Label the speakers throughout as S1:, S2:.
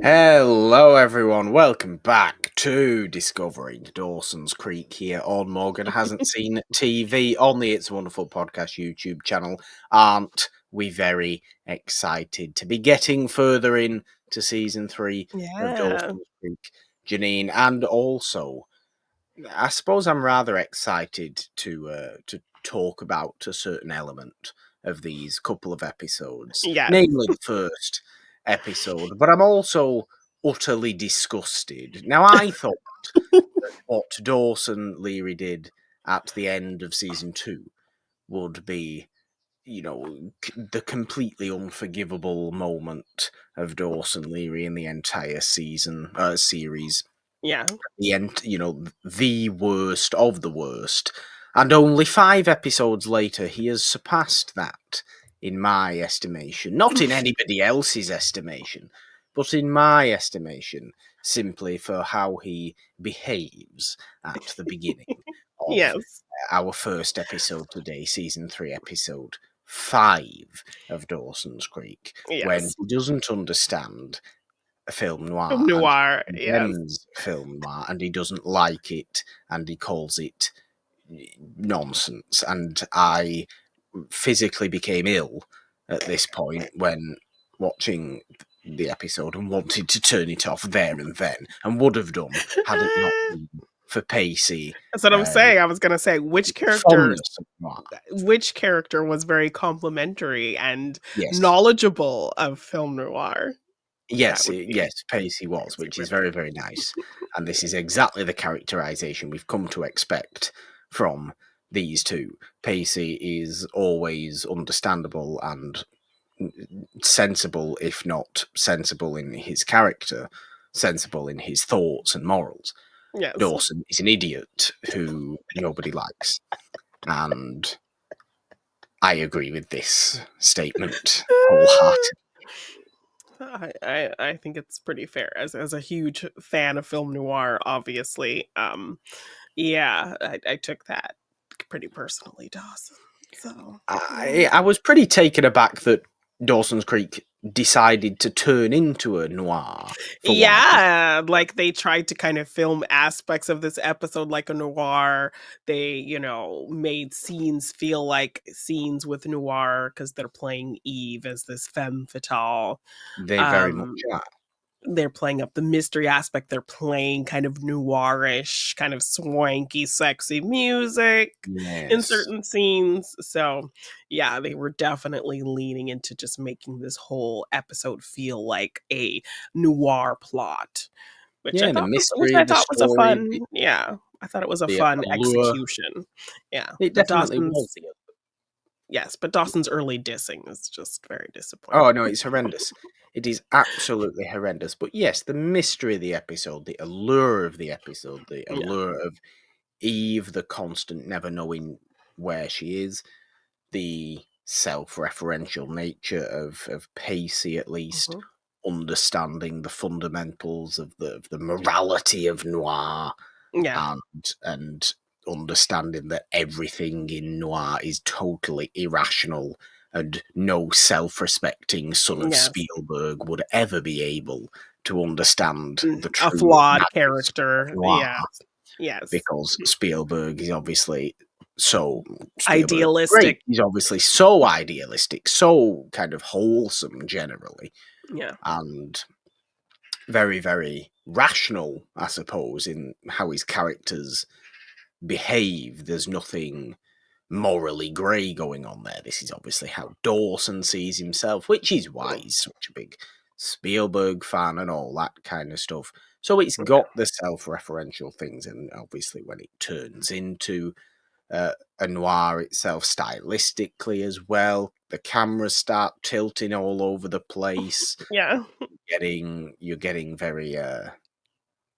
S1: Hello, everyone. Welcome back to Discovering Dawson's Creek here on Morgan Hasn't Seen TV on the It's a Wonderful Podcast YouTube channel. Aren't we very excited to be getting further in to season 3 of
S2: Yeah.
S1: Dawson's Creek, Jeannine? And also, I suppose I'm rather excited to talk about a certain element of these couple of episodes,
S2: Yes.
S1: namely the first episode. But I'm also utterly disgusted. Now, I thought that what Dawson Leary did at the end of season 2 would be, the completely unforgivable moment of Dawson Leary in the entire series,
S2: Yeah.
S1: the worst of the worst. And only 5 episodes later, he has surpassed that, in my estimation. Not in anybody else's estimation, but in my estimation, simply for how he behaves at the beginning of
S2: Yes.
S1: our first episode today, season 3, episode 5 of Dawson's Creek, when
S2: Yes.
S1: he doesn't understand film
S2: Film
S1: noir and
S2: Noir.
S1: he
S2: Yes.
S1: condemns film noir and he doesn't like it and he calls it nonsense. And I physically became ill at this point when watching the episode and wanted to turn it off there and then, and would have done had it not been for Pacey.
S2: That's what I'm saying. I was gonna say which character
S1: Fondness of noir.
S2: was very complimentary and
S1: Yes.
S2: knowledgeable of film noir. That
S1: Yes,
S2: would be
S1: yes, Pacey was,
S2: Pacey
S1: which
S2: for
S1: is very,
S2: sure.
S1: very nice. And this is exactly the characterization we've come to expect from these two. Pacey is always understandable and sensible, if not sensible in his character, sensible in his thoughts and morals.
S2: Yes.
S1: Dawson is an idiot who nobody likes. And I agree with this statement wholeheartedly.
S2: I think it's pretty fair as a huge fan of film noir, obviously. Yeah, I took that pretty personally, Dawson. So
S1: I was pretty taken aback that Dawson's Creek decided to turn into a noir for one episode.
S2: yeah, like they tried to kind of film aspects of this episode like a noir. They, made scenes feel like scenes with noir because they're playing Eve as this femme fatale.
S1: They very much
S2: Um,
S1: are.
S2: they're playing up the mystery aspect. They're playing kind of noirish, kind of swanky, sexy music in
S1: Yes.
S2: certain scenes. So, yeah, they were definitely leaning into just making this whole episode feel like a noir plot,
S1: Yeah, the
S2: which
S1: mystery,
S2: I
S1: the
S2: thought was a
S1: story,
S2: fun, yeah, I thought it was a
S1: the
S2: fun
S1: allure.
S2: execution. Yeah,
S1: It
S2: but
S1: definitely was.
S2: Dawson's yes, but Dawson's early dissing is just very disappointing.
S1: Oh, no, it's horrendous. It is absolutely horrendous. But yes, the mystery of the episode, the allure of the episode, the
S2: Yeah.
S1: allure of Eve, the constant never knowing where she is, the self-referential nature of Pacey, at least
S2: Mhm.
S1: understanding the fundamentals of the morality of noir,
S2: Yeah.
S1: and understanding that everything in noir is totally irrational and no self-respecting son of
S2: Yes.
S1: Spielberg would ever be able to understand the
S2: A
S1: true
S2: flawed
S1: madness of
S2: character.
S1: noir,
S2: Yes. Yes.
S1: because Spielberg is obviously so Spielberg great.
S2: Idealistic.
S1: He's obviously so idealistic, so kind of wholesome generally,
S2: Yeah.
S1: and very, very rational, I suppose, in how his characters behave. There's nothing morally grey going on there. This is obviously how Dawson sees himself, which is why he's such a big Spielberg fan and all that kind of stuff. So it's got the self-referential things, and obviously when it turns into a noir itself stylistically as well, the cameras start tilting all over the place.
S2: Yeah.
S1: You're getting very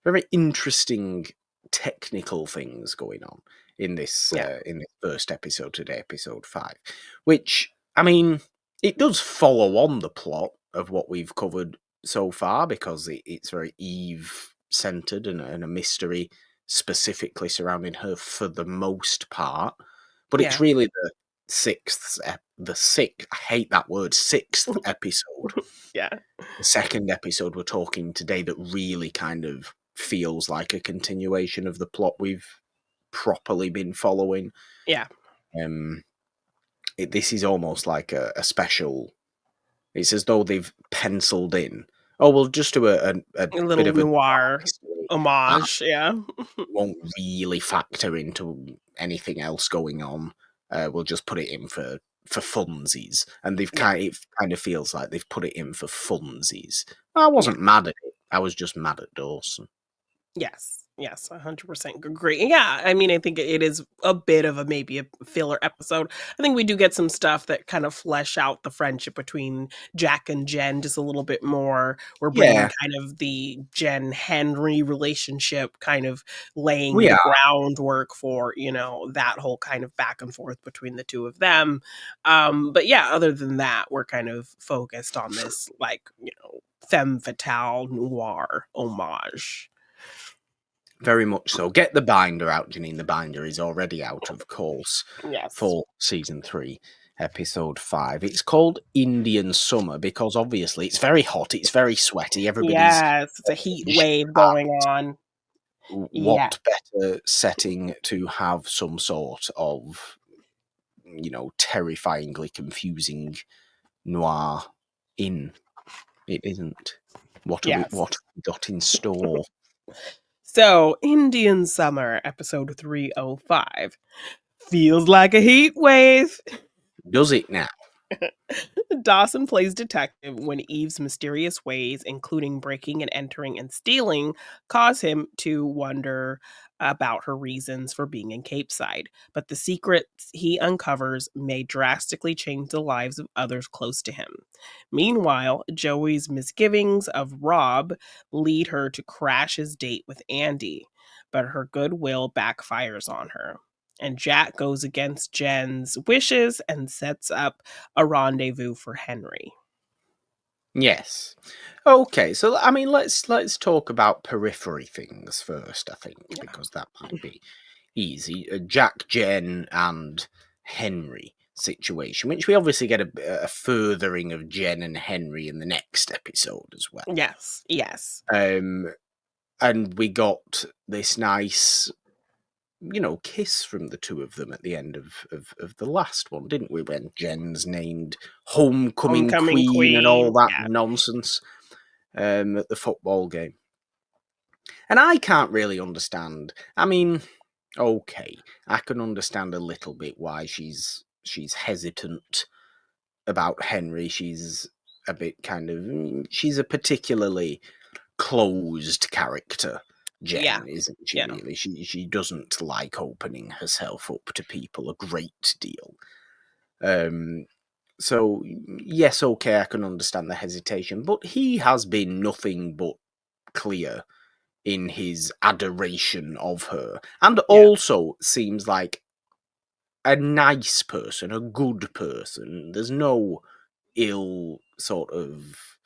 S1: very interesting technical things going on in
S2: Yeah.
S1: this first episode today, episode 5, which, I mean, it does follow on the plot of what we've covered so far, because it's very Eve centered and a mystery specifically surrounding her for the most part. But it's
S2: Yeah.
S1: really the the sixth, I hate that word, sixth episode.
S2: Yeah.
S1: The second episode we're talking today that really kind of feels like a continuation of the plot we've properly been following.
S2: Yeah.
S1: This is almost like a special. It's as though they've penciled in. Oh, we'll just do a
S2: A
S1: bit
S2: little
S1: of a
S2: noir
S1: mystery that
S2: homage, yeah.
S1: won't really factor into anything else going on. We'll just put it in for funsies, and they've
S2: Yeah.
S1: it kind of feels like they've put it in for funsies. I
S2: Yeah.
S1: wasn't mad at it. I was just mad at Dawson.
S2: Yes, yes, 100% agree. Yeah, I mean, I think it is a bit of maybe a filler episode. I think we do get some stuff that kind of flesh out the friendship between Jack and Jen just a little bit more. We're bringing
S1: Yeah,
S2: kind of the Jen Henry relationship, kind of laying
S1: we
S2: the
S1: are
S2: groundwork for, that whole kind of back and forth between the two of them. But yeah, other than that, we're kind of focused on this, like, femme fatale noir homage.
S1: very much so. Get the binder out, Jeannine. The binder is already out, of course,
S2: Yes.
S1: for season 3, episode 5. It's called Indian Summer because obviously it's very hot, it's very sweaty, everybody's
S2: Yes, it's a heat wave going
S1: jacked.
S2: on. Yeah.
S1: What better setting to have some sort of, terrifyingly confusing noir in? It isn't.
S2: Yes.
S1: What have we got in store?
S2: So, Indian Summer, episode 305. Feels like a heat wave.
S1: Does it now?
S2: Dawson plays detective when Eve's mysterious ways, including breaking and entering and stealing, cause him to wonder about her reasons for being in Capeside. But the secrets he uncovers may drastically change the lives of others close to him. Meanwhile, Joey's misgivings of Rob lead her to crash his date with Andie, but her goodwill backfires on her. And Jack goes against Jen's wishes and sets up a rendezvous for Henry.
S1: Yes. Okay, so I mean, let's talk about periphery things first. I think
S2: Yeah.
S1: because that might be easy. Jack, Jen, and Henry situation, which we obviously get a furthering of Jen and Henry in the next episode as well.
S2: Yes. Yes.
S1: And we got this nice, kiss from the two of them at the end of the last one, didn't we? When Jen's named Homecoming
S2: Homecoming
S1: Queen and all
S2: Queen.
S1: that
S2: Yeah.
S1: nonsense at the football game. And I can't really understand. I mean, okay, I can understand a little bit why she's hesitant about Henry. She's a bit she's a particularly closed character.
S2: Yeah.
S1: Jen, isn't she
S2: Yeah.
S1: really? She doesn't like opening herself up to people a great deal. So yes, okay, I can understand the hesitation, but he has been nothing but clear in his adoration of her, and
S2: Yeah.
S1: also seems like a nice person, a good person. There's no ill sort of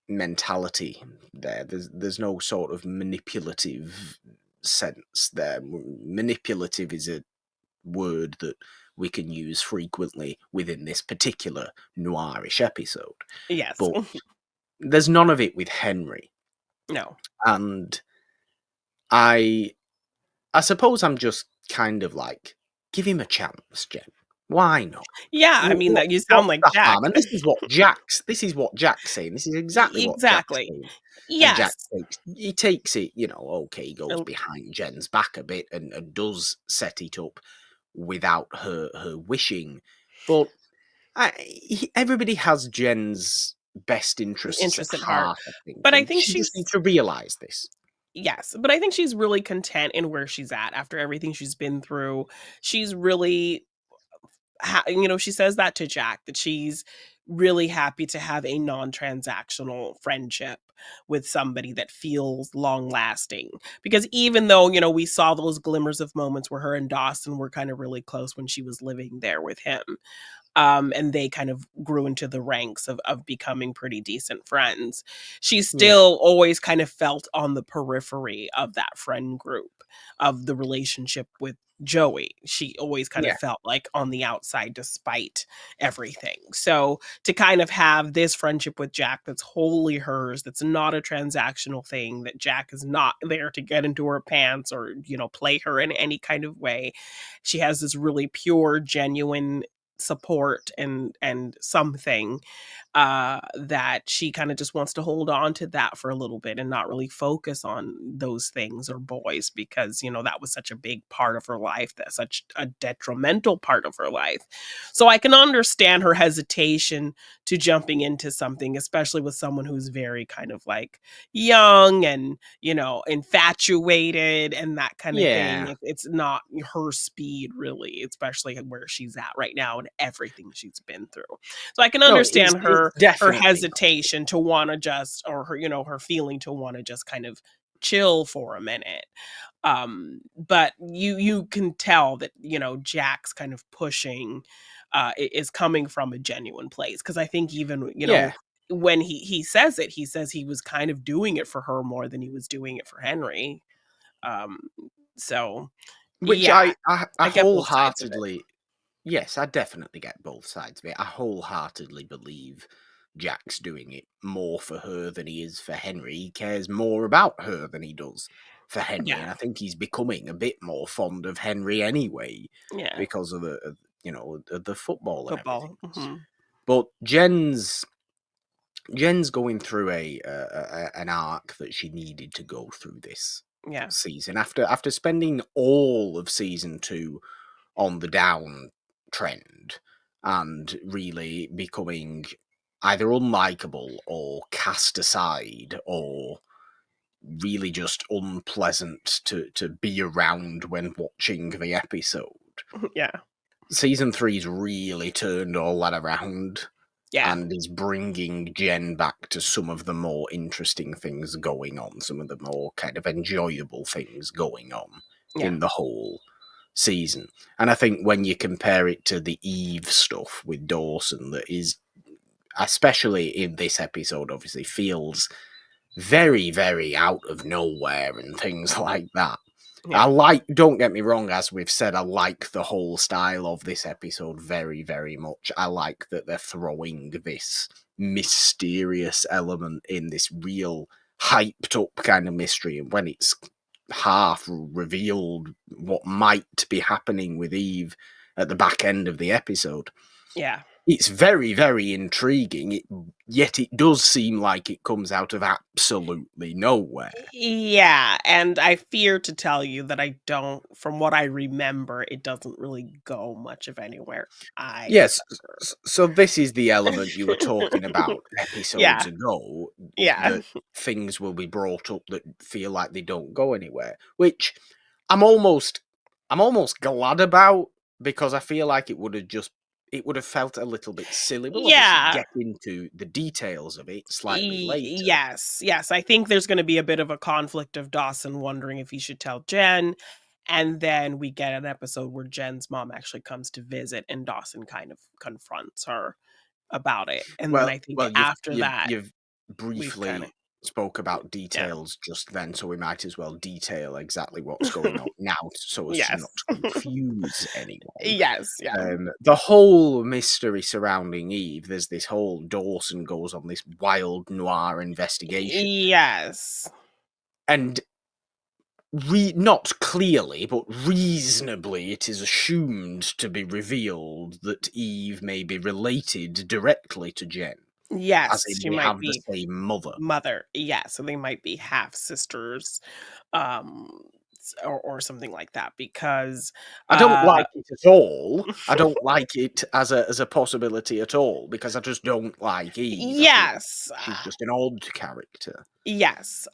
S1: mentality there. There's no sort of manipulative sense there. Manipulative is a word that we can use frequently within this particular noirish episode,
S2: Yes.
S1: but there's none of it with Henry.
S2: No.
S1: And I suppose I'm just kind of like, give him a chance, Jen. Why not?
S2: Yeah. I mean, that you sound
S1: What's
S2: like
S1: the
S2: Jack.
S1: harm? And this is what Jack's saying. This is exactly what Jack's
S2: Exactly.
S1: saying. And Jack
S2: Yes.
S1: takes it, okay, he goes
S2: Um,
S1: behind Jen's back a bit and does set it up without her wishing. But everybody has Jen's best interests at
S2: Interest at heart.
S1: heart, I think,
S2: But I
S1: and
S2: think
S1: she just
S2: she's
S1: needs to realise this.
S2: Yes, but I think she's really content in where she's at after everything she's been through. She's really she says that to Jack, that she's really happy to have a non-transactional friendship with somebody that feels long lasting. Because even though, we saw those glimmers of moments where her and Dawson were kind of really close when she was living there with him, and they kind of grew into the ranks of becoming pretty decent friends. She
S1: Yeah.
S2: still always kind of felt on the periphery of that friend group, of the relationship with Joey. She always kind of
S1: Yeah.
S2: felt like on the outside despite everything. So to kind of have this friendship with Jack that's wholly hers, that's not a transactional thing, that Jack is not there to get into her pants or, play her in any kind of way. She has this really pure, genuine support and something that she kind of just wants to hold on to that for a little bit and not really focus on those things or boys because that was such a big part of her life, that's such a detrimental part of her life. So I can understand her hesitation to jumping into something, especially with someone who's very kind of like young and infatuated and that kind of thing.
S1: Yeah.
S2: It's not her speed really, especially where she's at right now and everything she's been through. So I can
S1: No, it's
S2: understand her
S1: definitely not.
S2: hesitation to want to just, or her feeling to want to just kind of chill for a minute. But you can tell that Jack's kind of pushing is coming from a genuine place, because I think even
S1: Yeah.
S2: when he says it, he says he was kind of doing it for her more than he was doing it for Henry. Um, so
S1: Which
S2: yeah,
S1: I
S2: I get both sides of it.
S1: wholeheartedly, yes, I definitely get both sides of it. I wholeheartedly believe Jack's doing it more for her than he is for Henry. He cares more about her than he does for Henry,
S2: Yeah,
S1: and I think he's becoming a bit more fond of Henry anyway
S2: yeah,
S1: because of the football and everything.
S2: football. Hmm.
S1: But Jen's going through an arc that she needed to go through this
S2: Yeah,
S1: season after spending all of season 2 on the down trend and really becoming either unlikable or cast aside or really just unpleasant to be around when watching the episode.
S2: yeah,
S1: Season 3's really turned all that around
S2: yeah,
S1: and is bringing Jen back to some of the more interesting things going on, some of the more kind of enjoyable things going on
S2: yeah.
S1: in the whole season. And I think when you compare it to the Eve stuff with Dawson, that is, especially in this episode, obviously feels very, very out of nowhere and things like that.
S2: Yeah.
S1: Don't get me wrong, as we've said, I like the whole style of this episode very, very much. I like that they're throwing this mysterious element in, this real hyped up kind of mystery. And when it's half revealed what might be happening with Eve at the back end of the episode,
S2: Yeah.
S1: it's very, very intriguing. Yet it does seem like it comes out of absolutely nowhere.
S2: Yeah, and I fear to tell you that I don't, from what I remember, it doesn't really go much of anywhere
S1: Yes,
S2: either.
S1: so this is the element you were talking about episodes
S2: Yeah,
S1: ago,
S2: yeah.
S1: that things will be brought up that feel like they don't go anywhere, which I'm almost I'm almost glad about, because I feel like it would have felt a little bit silly. We'll obviously
S2: Yeah.
S1: get into the details of it slightly later.
S2: Yes, yes. I think there's gonna be a bit of a conflict of Dawson wondering if he should tell Jen, and then we get an episode where Jen's mom actually comes to visit and Dawson kind of confronts her about it. And then
S1: Well,
S2: I think
S1: well,
S2: after that,
S1: you've
S2: we've kinda
S1: briefly spoke about
S2: yeah.
S1: details just then, so we might as well detail exactly what's going on now, so as to
S2: Yes.
S1: not confuse anyone.
S2: Yes, yeah.
S1: The whole mystery surrounding Eve, there's this whole Dawson goes on this wild noir investigation,
S2: Yes.
S1: and not clearly, but reasonably, it is assumed to be revealed that Eve may be related directly to Jen, as
S2: Yes,
S1: in
S2: she
S1: they
S2: might
S1: have the
S2: be
S1: same mother.
S2: mother. Yeah, so they might be half sisters, um, or something like that because,
S1: I don't
S2: uh
S1: like it at all. I don't like it as a possibility at all, because I just don't like Eve. I feel like
S2: yes,
S1: she's just an odd character.
S2: yes.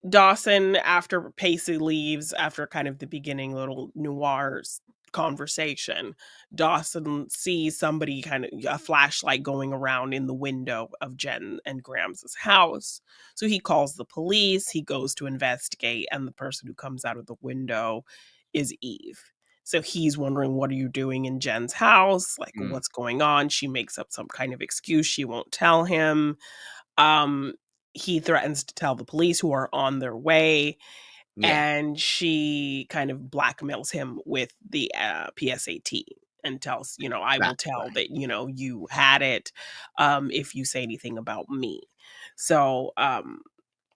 S2: Dawson, after Pacey leaves, after kind of the beginning little noirs conversation, Dawson sees somebody kind of a flashlight going around in the window of Jen and Grams's house. So he calls the police, he goes to investigate, and the person who comes out of the window is Eve. So he's wondering, what are you doing in Jen's house? Like,
S1: Mm.
S2: what's going on? She makes up some kind of excuse she won't tell him. Um, he threatens to tell the police, who are on their way,
S1: Yeah,
S2: and she kind of blackmails him with the PSAT and tells, I will
S1: that's
S2: tell
S1: right.
S2: that, you had it if you say anything about me. So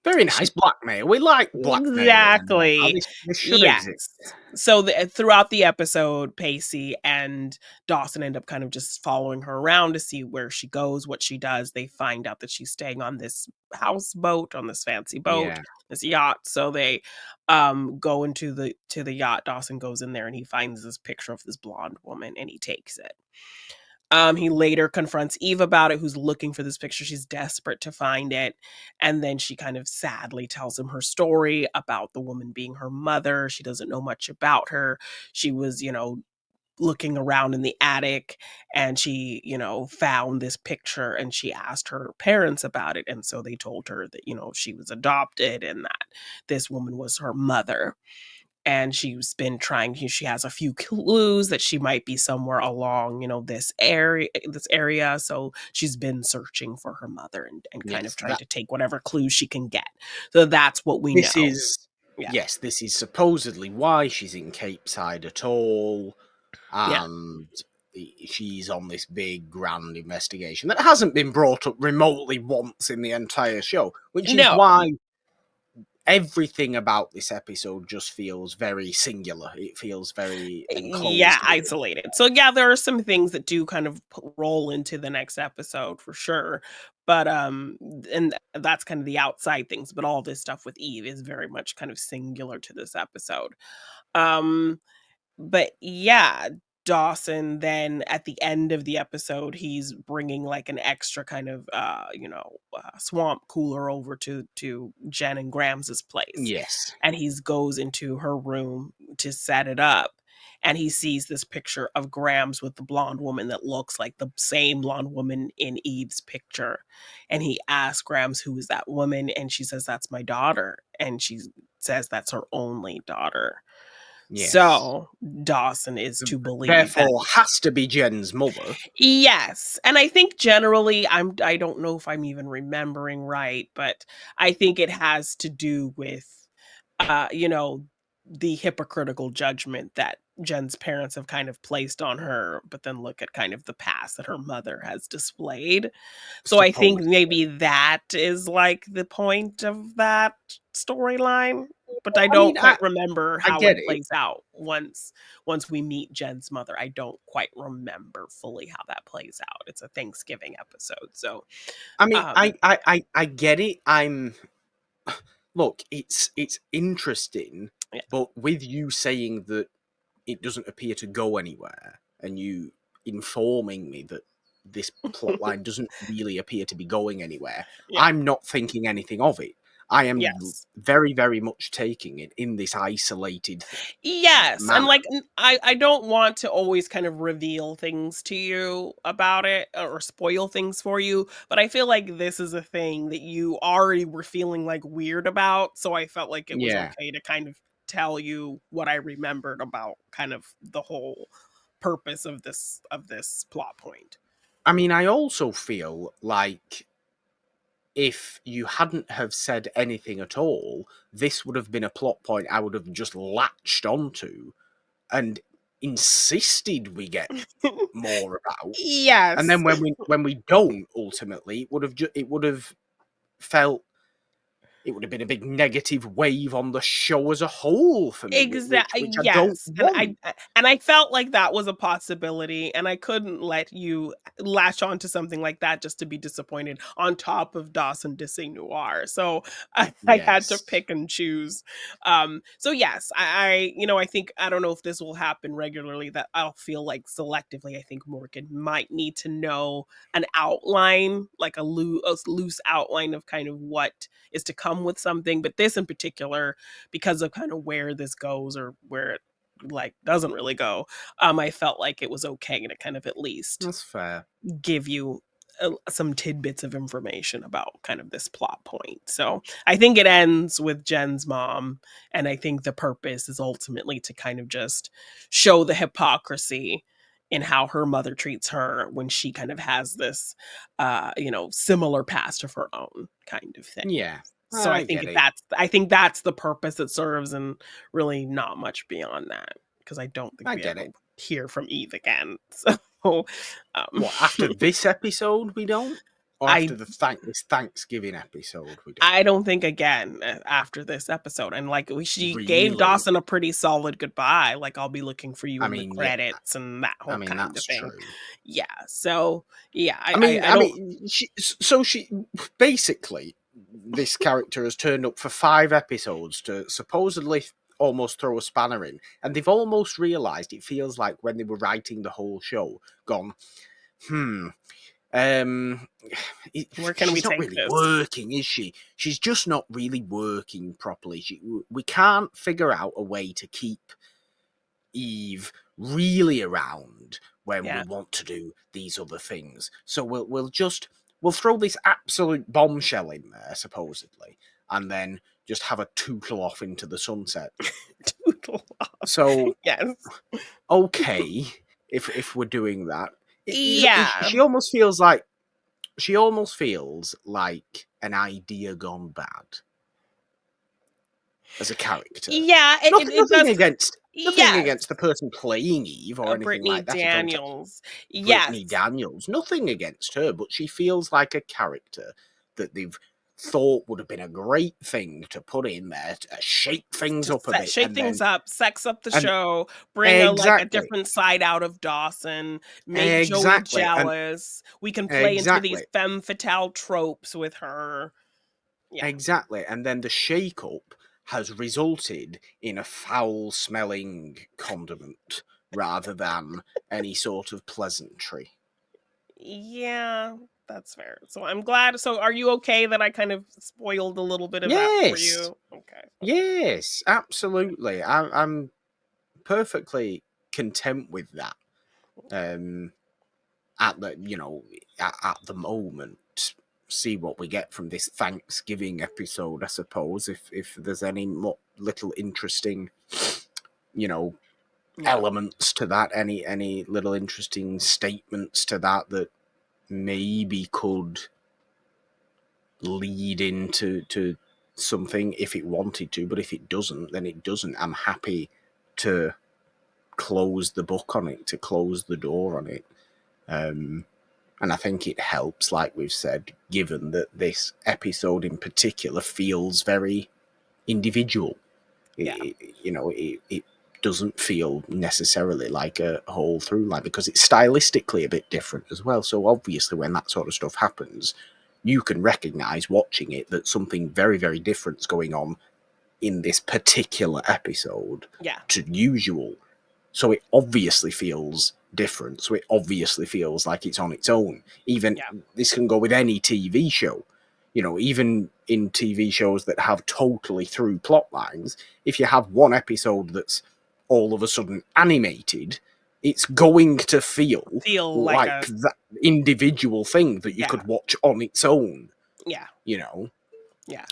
S1: Very
S2: she
S1: nice blackmail. We like blackmail in Noir.
S2: Exactly.
S1: This should
S2: Yes.
S1: exist.
S2: So throughout the episode, Pacey and Dawson end up kind of just following her around to see where she goes, what she does. They find out that she's staying on this houseboat, on this fancy boat,
S1: Yeah.
S2: this yacht. So they go into the yacht. Dawson goes in there and he finds this picture of this blonde woman and he takes it. He later confronts Eve about it, who's looking for this picture. She's desperate to find it. And then she kind of sadly tells him her story about the woman being her mother. She doesn't know much about her. She was, looking around in the attic and she, found this picture and she asked her parents about it. And so they told her that, she was adopted and that this woman was her mother, and she's been trying, she has a few clues that she might be somewhere along, this area. So she's been searching for her mother and kind of
S1: Yes.
S2: trying to take whatever clues she can get. So that's what we
S1: This
S2: know.
S1: is
S2: Yeah.
S1: yes, this is supposedly why she's in Cape Side at all,
S2: Yeah.
S1: and she's on this big grand investigation that hasn't been brought up remotely once in the entire show, which is
S2: No.
S1: why everything about this episode just feels very singular. It feels very
S2: Yeah,
S1: enclosed within.
S2: isolated. So yeah, there are some things that do kind of roll into the next episode for sure. But and that's kind of the outside things, but all this stuff with Eve is very much kind of singular to this episode. Um But yeah, Dawson then at the end of the episode, he's bringing like an extra kind of swamp cooler over to Jen and Grams's place,
S1: Yes.
S2: and he's goes into her room to set it up, and he sees this picture of Grams with the blonde woman that looks like the same blonde woman in Eve's picture, and he asks Grams, who is that woman, and she says that's my daughter, and she says that's her only daughter.
S1: Yes.
S2: So, Dawson is to believe that.
S1: Therefore, has to be Jen's mother.
S2: Yes, and I think generally I don't know if I'm even remembering right, but I think it has to do with, uh, you know, the hypocritical judgment that Jen's parents have kind of placed on her, but then look at kind of the past that her mother has displayed. So I think
S1: Suppose.
S2: maybe that is like the point of that storyline, but I
S1: I mean,
S2: don't quite remember
S1: I
S2: how it
S1: get it.
S2: plays out once we meet Jen's mother. I don't quite remember fully how that plays out. It's a Thanksgiving episode. So,
S1: I mean,
S2: um
S1: I get it. Look, it's interesting,
S2: yeah.
S1: but with you saying that it doesn't appear to go anywhere, and you informing me that this plot line doesn't really appear to be going anywhere,
S2: Yeah.
S1: I'm not thinking anything of it. I am
S2: Yes.
S1: very, very much taking it in this isolated
S2: Yes, and,
S1: manner.
S2: like, I don't want to always kind of reveal things to you about it or spoil things for you, but I feel like this is a thing that you already were feeling, like, weird about, so I felt like it was
S1: Yeah.
S2: okay to kind of tell you what I remembered about kind of the whole purpose of this plot point.
S1: I mean, I also feel like if you hadn't have said anything at all, this would have been a plot point I would have just latched onto and insisted we get more about. And
S2: Yes.
S1: then when we don't ultimately, it would have felt it would have been a big negative wave on the show as a whole for me,
S2: Exactly.
S1: which I don't
S2: Yes, and
S1: want.
S2: I felt like that was a possibility, and I couldn't let you latch on to something like that just to be disappointed on top of Dawson dissing Noir. So I had to
S1: Yes.
S2: pick and choose. So yes, I think I don't know if this will happen regularly. That I'll feel like selectively. I think Morgan might need to know an outline, like a loose outline of kind of what is to come with something. But this in particular, because of kind of where this goes or where it like doesn't really go, I felt like it was okay to kind of at least
S1: That's fair.
S2: give you some tidbits of information about kind of this plot point. So I think it ends with Jen's mom, and I think the purpose is ultimately to kind of just show the hypocrisy in how her mother treats her when she kind of has this similar past of her own kind of thing.
S1: Yeah.
S2: So
S1: I get it.
S2: I think that's the purpose it serves, and really not much beyond that, because I don't think
S1: I
S2: we
S1: get
S2: ever
S1: it.
S2: hear from Eve again. So,
S1: What, after this episode we don't? Or
S2: I
S1: after this Thanksgiving episode we don't?
S2: I don't think again after this episode. And like she gave
S1: Really?
S2: Dawson a pretty solid goodbye. Like, I'll be looking for you
S1: I
S2: in the
S1: mean, yeah.
S2: credits and that
S1: I
S2: whole
S1: mean,
S2: kind of
S1: that's
S2: thing.
S1: true.
S2: Yeah. So yeah,
S1: I mean,
S2: I don't.
S1: she basically, this character has turned up for 5 episodes to supposedly almost throw a spanner in, and they've almost realised, it feels like when they were writing the whole show, gone, um,
S2: Where can we
S1: she's not
S2: take
S1: really
S2: this?
S1: working, is she? She's just not really working properly. We can't figure out a way to keep Eve really around when we
S2: Yeah.
S1: want to do these other things. So we'll throw this absolute bombshell in there, supposedly, and then just have a tootle off into the sunset.
S2: Toodle off.
S1: So
S2: Yes.
S1: okay, if we're doing that,
S2: Yeah.
S1: she almost feels like an idea gone bad as a character.
S2: Yeah. It
S1: Nothing
S2: does.
S1: against
S2: Yes.
S1: the person playing Eve or anything
S2: Brittany
S1: like that at all.
S2: Daniels. Yes.
S1: Brittany Daniels, nothing against her, but she feels like a character that they've thought would have been a great thing to put in there to shake things up a bit,
S2: Shake
S1: and
S2: things
S1: then
S2: up, sex up the
S1: and
S2: show, bring a
S1: exactly,
S2: different side out of Dawson, make Joey
S1: exactly, and
S2: jealous. We can play into these
S1: exactly,
S2: femme fatale tropes with her. Yeah.
S1: exactly, and then the shake-up has resulted in a foul-smelling condiment rather than any sort of pleasantry.
S2: Yeah, that's fair. So I'm glad. So are you okay that I kind of spoiled a little bit of that for
S1: Yes,
S2: you? Okay.
S1: yes, absolutely. I'm perfectly content with that. Um, at the at the moment, see what we get from this Thanksgiving episode. I suppose if there's any more little interesting, you know,
S2: Yeah.
S1: elements to that, any little interesting statements to that maybe could lead into something if it wanted to, but if it doesn't, then it doesn't. I'm happy to close the book on it, to close the door on it. And I think it helps, like we've said, given that this episode in particular feels very individual.
S2: Yeah.
S1: It doesn't feel necessarily like a whole through line because it's stylistically a bit different as well. So obviously when that sort of stuff happens, you can recognize watching it that something very, very different's going on in this particular episode
S2: Yeah.
S1: to usual. So it obviously feels different. So it obviously feels like it's on its own. Even
S2: Yeah.
S1: this can go with any TV show. Even in TV shows that have totally through plot lines, if you have one episode that's all of a sudden animated, it's going to feel
S2: Feel like
S1: like
S2: a
S1: that individual thing that you
S2: yeah.
S1: could watch on its own.
S2: Yeah.
S1: You know,
S2: Yeah.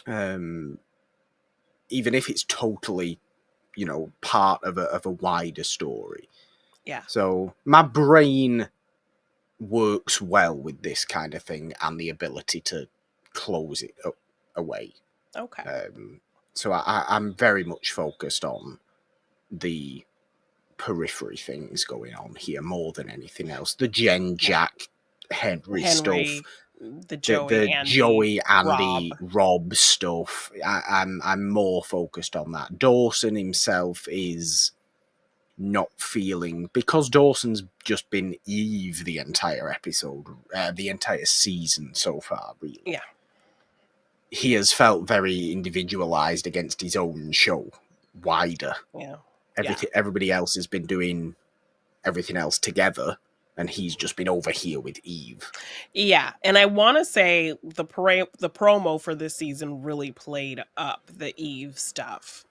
S1: even if it's totally, part of a wider story.
S2: Yeah.
S1: So my brain works well with this kind of thing and the ability to close it up away.
S2: Okay.
S1: So I'm very much focused on the periphery things going on here more than anything else. The Jen,
S2: Yeah.
S1: Jack, Henry stuff,
S2: Henry, the
S1: the
S2: Joey, Andie,
S1: Joey,
S2: Rob.
S1: Andy, Rob stuff. I'm more focused on that. Dawson himself is not feeling, because Dawson's just been Eve the entire episode, the entire season so far, really.
S2: Yeah.
S1: He has felt very individualized against his own show, wider.
S2: Yeah.
S1: Everybody else has been doing everything else together, and he's just been over here with Eve.
S2: Yeah, and I want to say the promo for this season really played up the Eve stuff.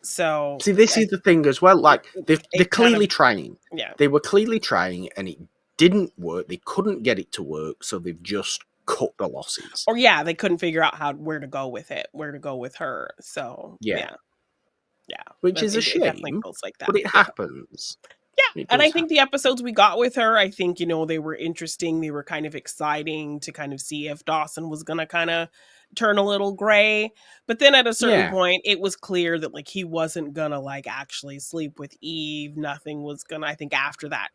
S2: So
S1: See, this is the thing as well. Like they're
S2: it kind
S1: clearly
S2: of
S1: trying.
S2: yeah.
S1: They were clearly trying, and it didn't work. They couldn't get it to work, so they've just cut the losses.
S2: Or yeah, they couldn't figure out where to go with it, where to go with her. So
S1: Yeah.
S2: yeah,
S1: Which is a
S2: it definitely
S1: shame,
S2: feels like that.
S1: but it
S2: Yeah,
S1: happens.
S2: Yeah,
S1: It
S2: and I
S1: does
S2: think
S1: happen.
S2: the episodes we got with her, I think, they were interesting. They were kind of exciting to kind of see if Dawson was going to kind of turn a little gray. But then at a certain
S1: Yeah,
S2: point, it was clear that like he wasn't going to like actually sleep with Eve. Nothing was going to, I think after that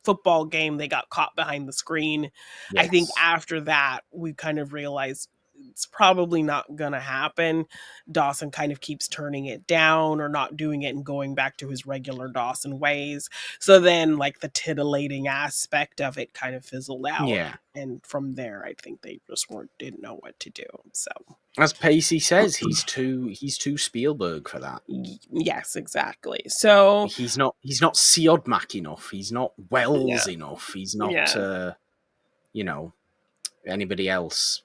S2: football game they got caught behind the screen. I think
S1: yes.
S2: after that we kind of realized it's probably not going to happen. Dawson kind of keeps turning it down or not doing it and going back to his regular Dawson ways. So then, like, the titillating aspect of it kind of fizzled out.
S1: Yeah.
S2: And from there, I think they just didn't know what to do. So,
S1: As Pacey says, he's too Spielberg for that.
S2: yes, exactly. So,
S1: He's not Siodmak enough. He's not
S2: yeah,
S1: Wells enough. He's not
S2: yeah,
S1: anybody else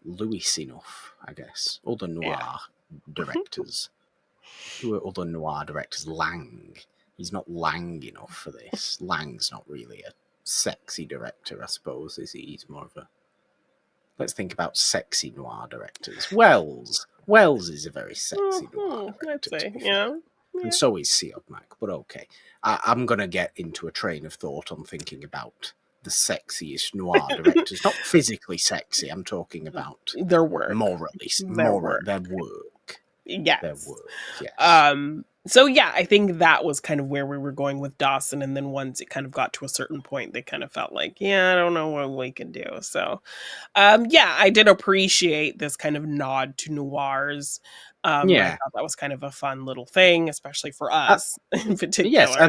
S1: Lewis enough, I guess. Other
S2: yeah.
S1: noir directors. Who are other noir directors? Lang. He's not Lang enough for this. Lang's not really a sexy director, I suppose, is he? He's more of a... Let's think about sexy noir directors. Wells. Wells is a very sexy noir
S2: I'd
S1: director, to
S2: say,
S1: be fair.
S2: yeah,
S1: And
S2: yeah.
S1: so is Siodmak, but okay. I'm going to get into a train of thought on thinking about the sexiest noir directors. Not physically sexy, I'm talking about
S2: Their work,
S1: morally,
S2: their work.
S1: their work. Their
S2: Yes.
S1: work, yes.
S2: So yeah, I think that was kind of where we were going with Dawson, and then once it kind of got to a certain point, they kind of felt like, yeah, I don't know what we can do. So yeah, I did appreciate this kind of nod to noirs. I
S1: Yeah.
S2: thought that was kind of a fun little thing, especially for
S1: Uh,
S2: us in
S1: yes,
S2: particular.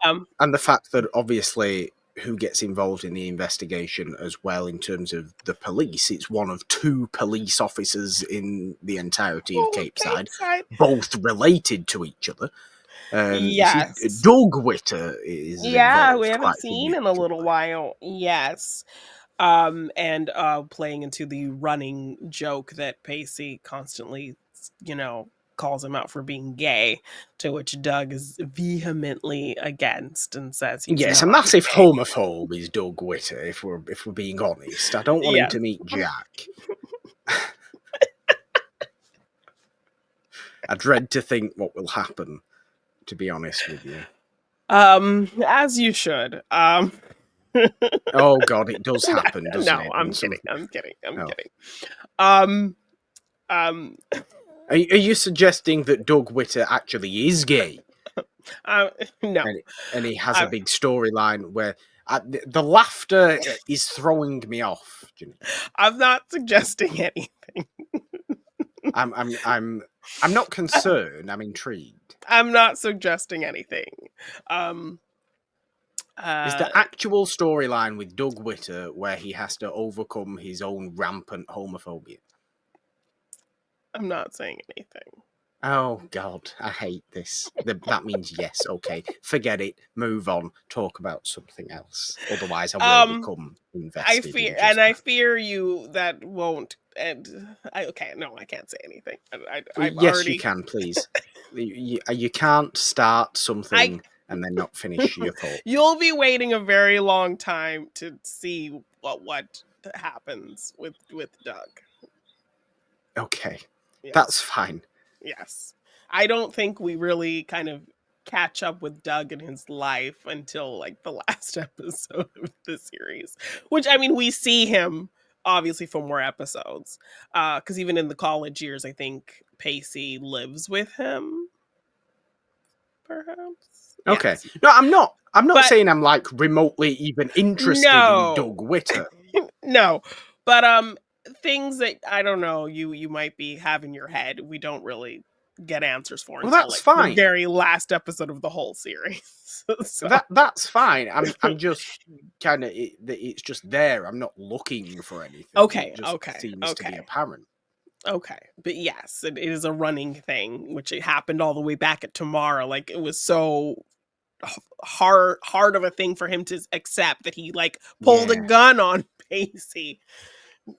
S2: Um,
S1: and the fact that obviously who gets involved in the investigation as well in terms of the police, it's one of two police officers in the entirety of
S2: oh,
S1: Cape Side,
S2: Capeside.
S1: both related to each other. You see,
S2: Yes.
S1: Doug Witter is
S2: Yeah, we
S1: involved
S2: haven't
S1: quite
S2: seen in a little
S1: significantly.
S2: while. Yes. And playing into the running joke that Pacey constantly, calls him out for being gay, to which Doug is vehemently against and says he's
S1: Yes, a
S2: not
S1: massive
S2: gay.
S1: homophobe is Doug Witter. If we're being honest, I don't want him
S2: Yes.
S1: to meet Jack. I dread to think what will happen. To be honest with you.
S2: As you should.
S1: Oh God, it does happen, doesn't
S2: No,
S1: it?
S2: I'm
S1: And
S2: kidding.
S1: something.
S2: I'm kidding. I'm
S1: Oh,
S2: kidding. Um, um,
S1: are you suggesting that Doug Witter actually is gay,
S2: uh, no,
S1: and he has a
S2: I,
S1: big storyline where the laughter is throwing me off? Jeannine.
S2: I'm not suggesting anything.
S1: I'm not concerned. I'm intrigued.
S2: I'm not suggesting anything. Um,
S1: Is
S2: uh,
S1: the actual storyline with Doug Witter where he has to overcome his own rampant homophobia?
S2: I'm not saying anything.
S1: Oh God, I hate this. That means yes. Okay, forget it. Move on. Talk about something else. Otherwise, I will
S2: Um,
S1: become invested in just
S2: I
S1: that.
S2: fear you that won't. And okay, no, I can't say anything. I've
S1: Yes, you
S2: already.
S1: can. Please. You can't start
S2: I
S1: something and then not finish your thought.
S2: You'll be waiting a very long time to see what happens with Doug.
S1: Okay, that's
S2: Yes.
S1: fine.
S2: Yes. I don't think we really kind of catch up with Doug in his life until like the last episode of the series. Which I mean we see him obviously for more episodes. Cuz even in the college years I think Pacey lives with him perhaps.
S1: Okay.
S2: Yes.
S1: No, I'm not. I'm not
S2: But
S1: saying I'm like remotely even interested in
S2: no.
S1: Doug Witter.
S2: No. But things that I don't know you might be have in your head we don't really get answers for
S1: Well,
S2: until
S1: that's
S2: like the
S1: fine.
S2: very last episode of the whole series. So
S1: That's fine. I'm just kind of it's just there. I'm not looking for anything. It
S2: okay,
S1: just
S2: okay,
S1: seems to be
S2: okay,
S1: apparent.
S2: okay. But yes, it is a running thing, which it happened all the way back at Tomorrow. Like it was so hard of a thing for him to accept that he like pulled a
S1: Yeah,
S2: gun on Pacey,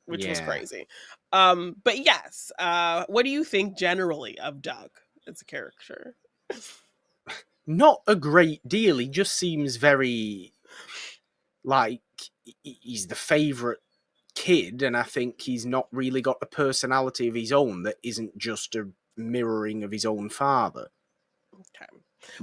S2: which was
S1: yeah.
S2: crazy. But yes, what do you think generally of Doug as a character?
S1: Not a great deal. He just seems very like he's the favorite kid, and I think he's not really got a personality of his own that isn't just a mirroring of his own father.
S2: Okay.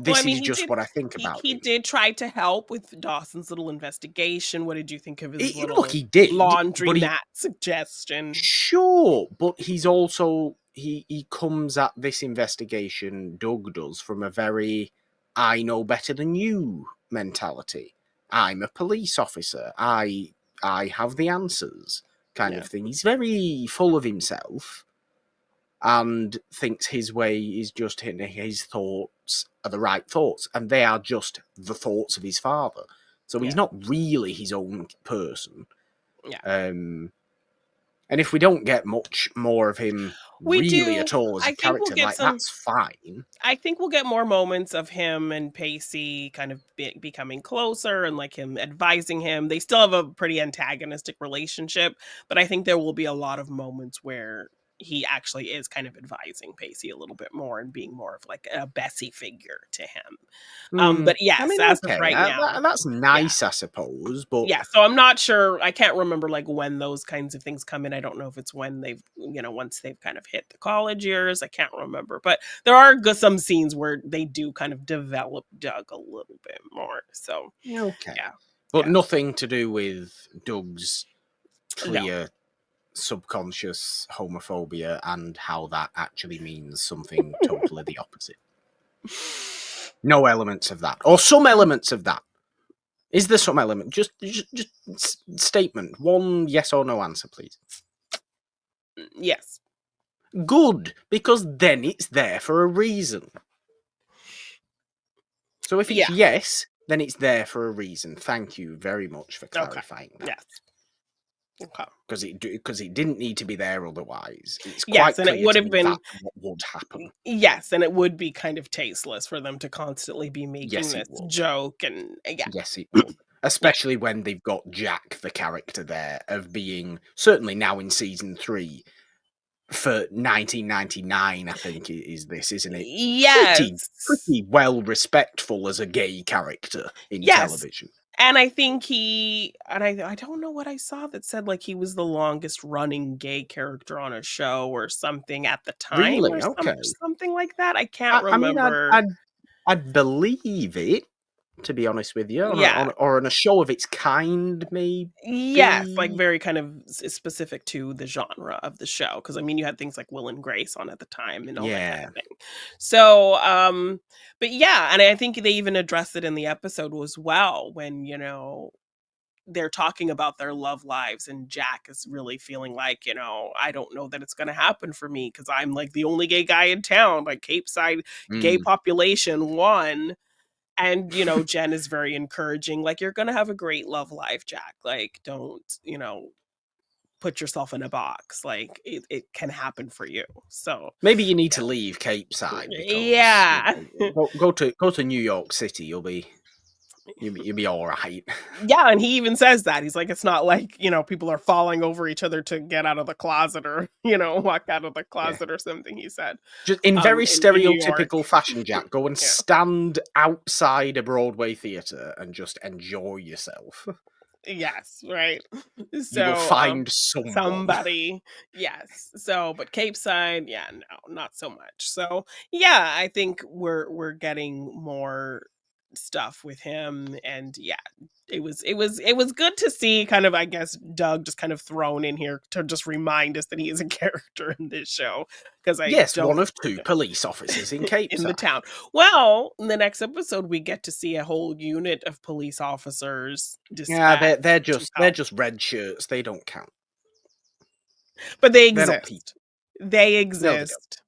S2: Well, I
S1: This
S2: mean,
S1: is just what I think about
S2: he
S1: him.
S2: did try to help with Dawson's little investigation. What did you think of his
S1: Look,
S2: little
S1: he did, but
S2: laundromat suggestion?
S1: sure, but he's also he comes at this investigation, Doug does, from a very I know better than you mentality. I'm a police officer. I have the answers kind
S2: Yeah,
S1: of thing. He's very full of himself and thinks his way is just his thoughts are the right thoughts, and they are just the thoughts of his father. So he's
S2: yeah,
S1: not really his own person.
S2: yeah.
S1: Um, and if we don't get much more of him
S2: We
S1: really
S2: do.
S1: at all as a
S2: I think we'll
S1: character,
S2: get
S1: like
S2: some.
S1: that's fine.
S2: I think we'll get more moments of him and Pacey kind of becoming closer and like him advising him. They still have a pretty antagonistic relationship, but I think there will be a lot of moments where he actually is kind of advising Pacey a little bit more and being more of like a Bessie figure to him. But
S1: I
S2: yes,
S1: mean,
S2: as of
S1: okay,
S2: right now,
S1: that's
S2: yeah.
S1: nice, I suppose, but
S2: Yeah, so I'm not sure. I can't remember like when those kinds of things come in. I don't know if it's when they've, once they've kind of hit the college years. I can't remember, but there are some scenes where they do kind of develop Doug a little bit more. So
S1: okay,
S2: yeah,
S1: but
S2: yeah,
S1: nothing to do with Doug's
S2: no,
S1: clear subconscious homophobia and how that actually means something totally the opposite. No elements of that, or some elements of that. Is there some element? Just statement. One yes or no answer, please.
S2: yes,
S1: Good, because then it's there for a reason. So if it's
S2: yeah,
S1: yes, then it's there for a reason. Thank you very much for
S2: okay,
S1: clarifying that.
S2: yes, okay,
S1: Because it didn't need to be there otherwise. It's
S2: yes,
S1: quite
S2: and it
S1: clear
S2: would
S1: to
S2: have
S1: me
S2: been.
S1: that's what would happen.
S2: Yes, and it would be kind of tasteless for them to constantly be making
S1: Yes, it
S2: this
S1: would.
S2: joke, and yeah,
S1: Yes, it would.
S2: yeah,
S1: Especially when they've got Jack, the character there, of being certainly now in season 3 for 1999. I think is this, isn't it?
S2: yes.
S1: Pretty well respectful as a gay character in
S2: Yes,
S1: television.
S2: and I think I don't know what I saw that said, like, he was the longest running gay character on a show or something at the time or
S1: Really? Okay.
S2: something like that, I can't
S1: I mean,
S2: remember.
S1: I'd believe it, to be honest with you,
S2: Yeah.
S1: or on a show of its kind,
S2: Yes, like,
S1: maybe.
S2: very kind of specific to the genre of the show. Because I mean, you had things like Will and Grace on at the time and all that kind
S1: Yeah.
S2: of thing. So, but yeah, and I think they even addressed it in the episode as well when, they're talking about their love lives and Jack is really feeling like, I don't know that it's going to happen for me because I'm like the only gay guy in town, like Cape Side gay
S1: Mm.
S2: population one. And, Jen is very encouraging, like, you're going to have a great love life, Jack. Like, don't, put yourself in a box. Like, it can happen for you. So,
S1: Maybe you need to leave Cape Side because
S2: yeah.
S1: go to New York City. You'll be all right.
S2: Yeah, and he even says that. He's like, it's not like, people are falling over each other to get out of the closet or, walk out of the
S1: Yeah.
S2: closet or something, he said.
S1: Just in very
S2: In New York.
S1: stereotypical fashion, Jack, go and
S2: Yeah.
S1: stand outside a Broadway theatre and just enjoy yourself.
S2: Yes, right.
S1: You will
S2: So,
S1: find someone.
S2: somebody, yes. So, but Cape Side, yeah, no, not so much. So, yeah, I think we're getting more stuff with him, and yeah, it was good to see kind of, I guess, Doug just kind of thrown in here to just remind us that he is a character in this show because I
S1: Yes, one
S2: don't
S1: of 2 police officers in Cape
S2: in the
S1: Side.
S2: town. Well, in the next episode, we get to see a whole unit of police officers
S1: Yeah,
S2: dispatched to
S1: they're
S2: help,
S1: just red shirts. They don't count.
S2: but they
S1: They're not people.
S2: exist. They
S1: No, they don't.
S2: exist.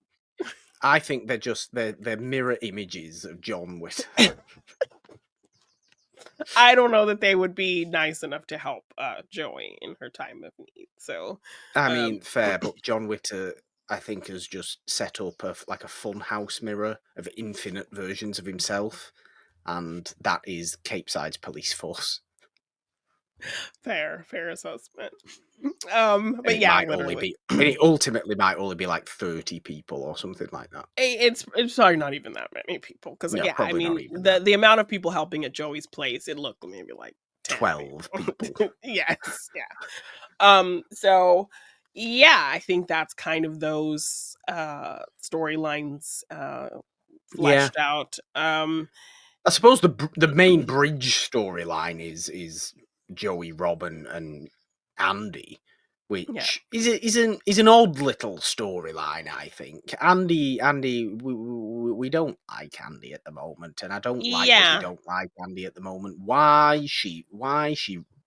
S1: I think they're mirror images of John Witter.
S2: I don't know that they would be nice enough to help Joey in her time of need. So,
S1: I
S2: um,
S1: mean, fair, but John Witter, I think, has just set up like a fun house mirror of infinite versions of himself, and that is Cape Side's police force.
S2: fair assessment.
S1: And
S2: But yeah, literally,
S1: and it ultimately might only be like 30 people or something like that.
S2: it's probably not even that many people because
S1: No,
S2: yeah, I
S1: probably not
S2: mean
S1: even
S2: the
S1: that.
S2: the amount of people helping at Joey's place, it looked maybe like 10
S1: 12 people.
S2: people. Yes, yeah. So yeah, I think that's kind of those storylines
S1: Yeah.
S2: fleshed out.
S1: I suppose the main bridge storyline is Joey, Rob, and Andie,
S2: Yeah.
S1: which is an odd little storyline. I think Andie, we don't like Andie at the moment, and I don't like that we
S2: Yeah.
S1: don't like Andie at the moment. Why she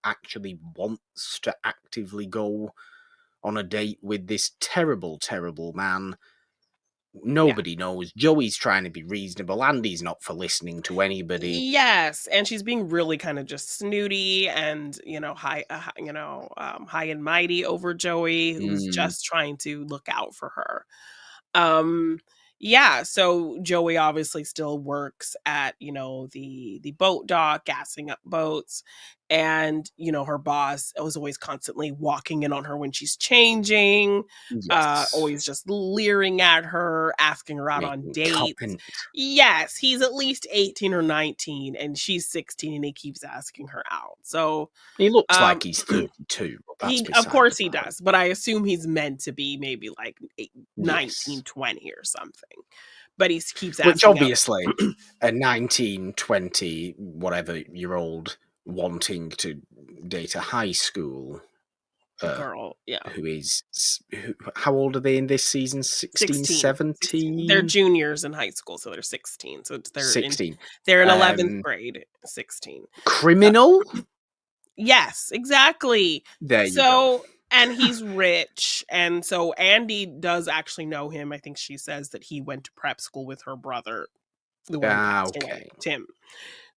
S1: actually wants to actively go on a date with this terrible, terrible man.
S2: Yeah.
S1: Nobody knows. Joey's trying to be reasonable. Andie's not for listening to anybody.
S2: Yes, and she's being really kind of just snooty and, high and mighty over Joey, who's
S1: Mm,
S2: just trying to look out for her. Um, yeah, so Joey obviously still works at, the boat dock, gassing up boats. And, her boss was always constantly walking in on her when she's changing,
S1: yes.
S2: always just leering at her, asking her out on
S1: Making
S2: dates.
S1: comment.
S2: Yes, he's at least 18 or 19 and she's 16 and he keeps asking her out. So,
S1: He looks
S2: um
S1: like he's 32, but that's
S2: he of
S1: beside the
S2: course he
S1: point.
S2: does, but I assume he's meant to be maybe like 19,
S1: Yes.
S2: 20 or something. But he keeps
S1: Which
S2: asking out
S1: obviously a 19, 20, whatever year old wanting to date a high school
S2: girl. Yeah.
S1: how old are they in this season? 16,
S2: 16. They're
S1: 17,
S2: juniors in high school, so they're 16. So
S1: sixteen.
S2: they're in 11th grade, 16. Uh,
S1: Criminal?
S2: yes, exactly.
S1: There you go.
S2: So and he's rich, and so Andie does actually know him. I think she says that he went to prep school with her brother, the one who
S1: Ah,
S2: passed
S1: okay.
S2: away, Tim.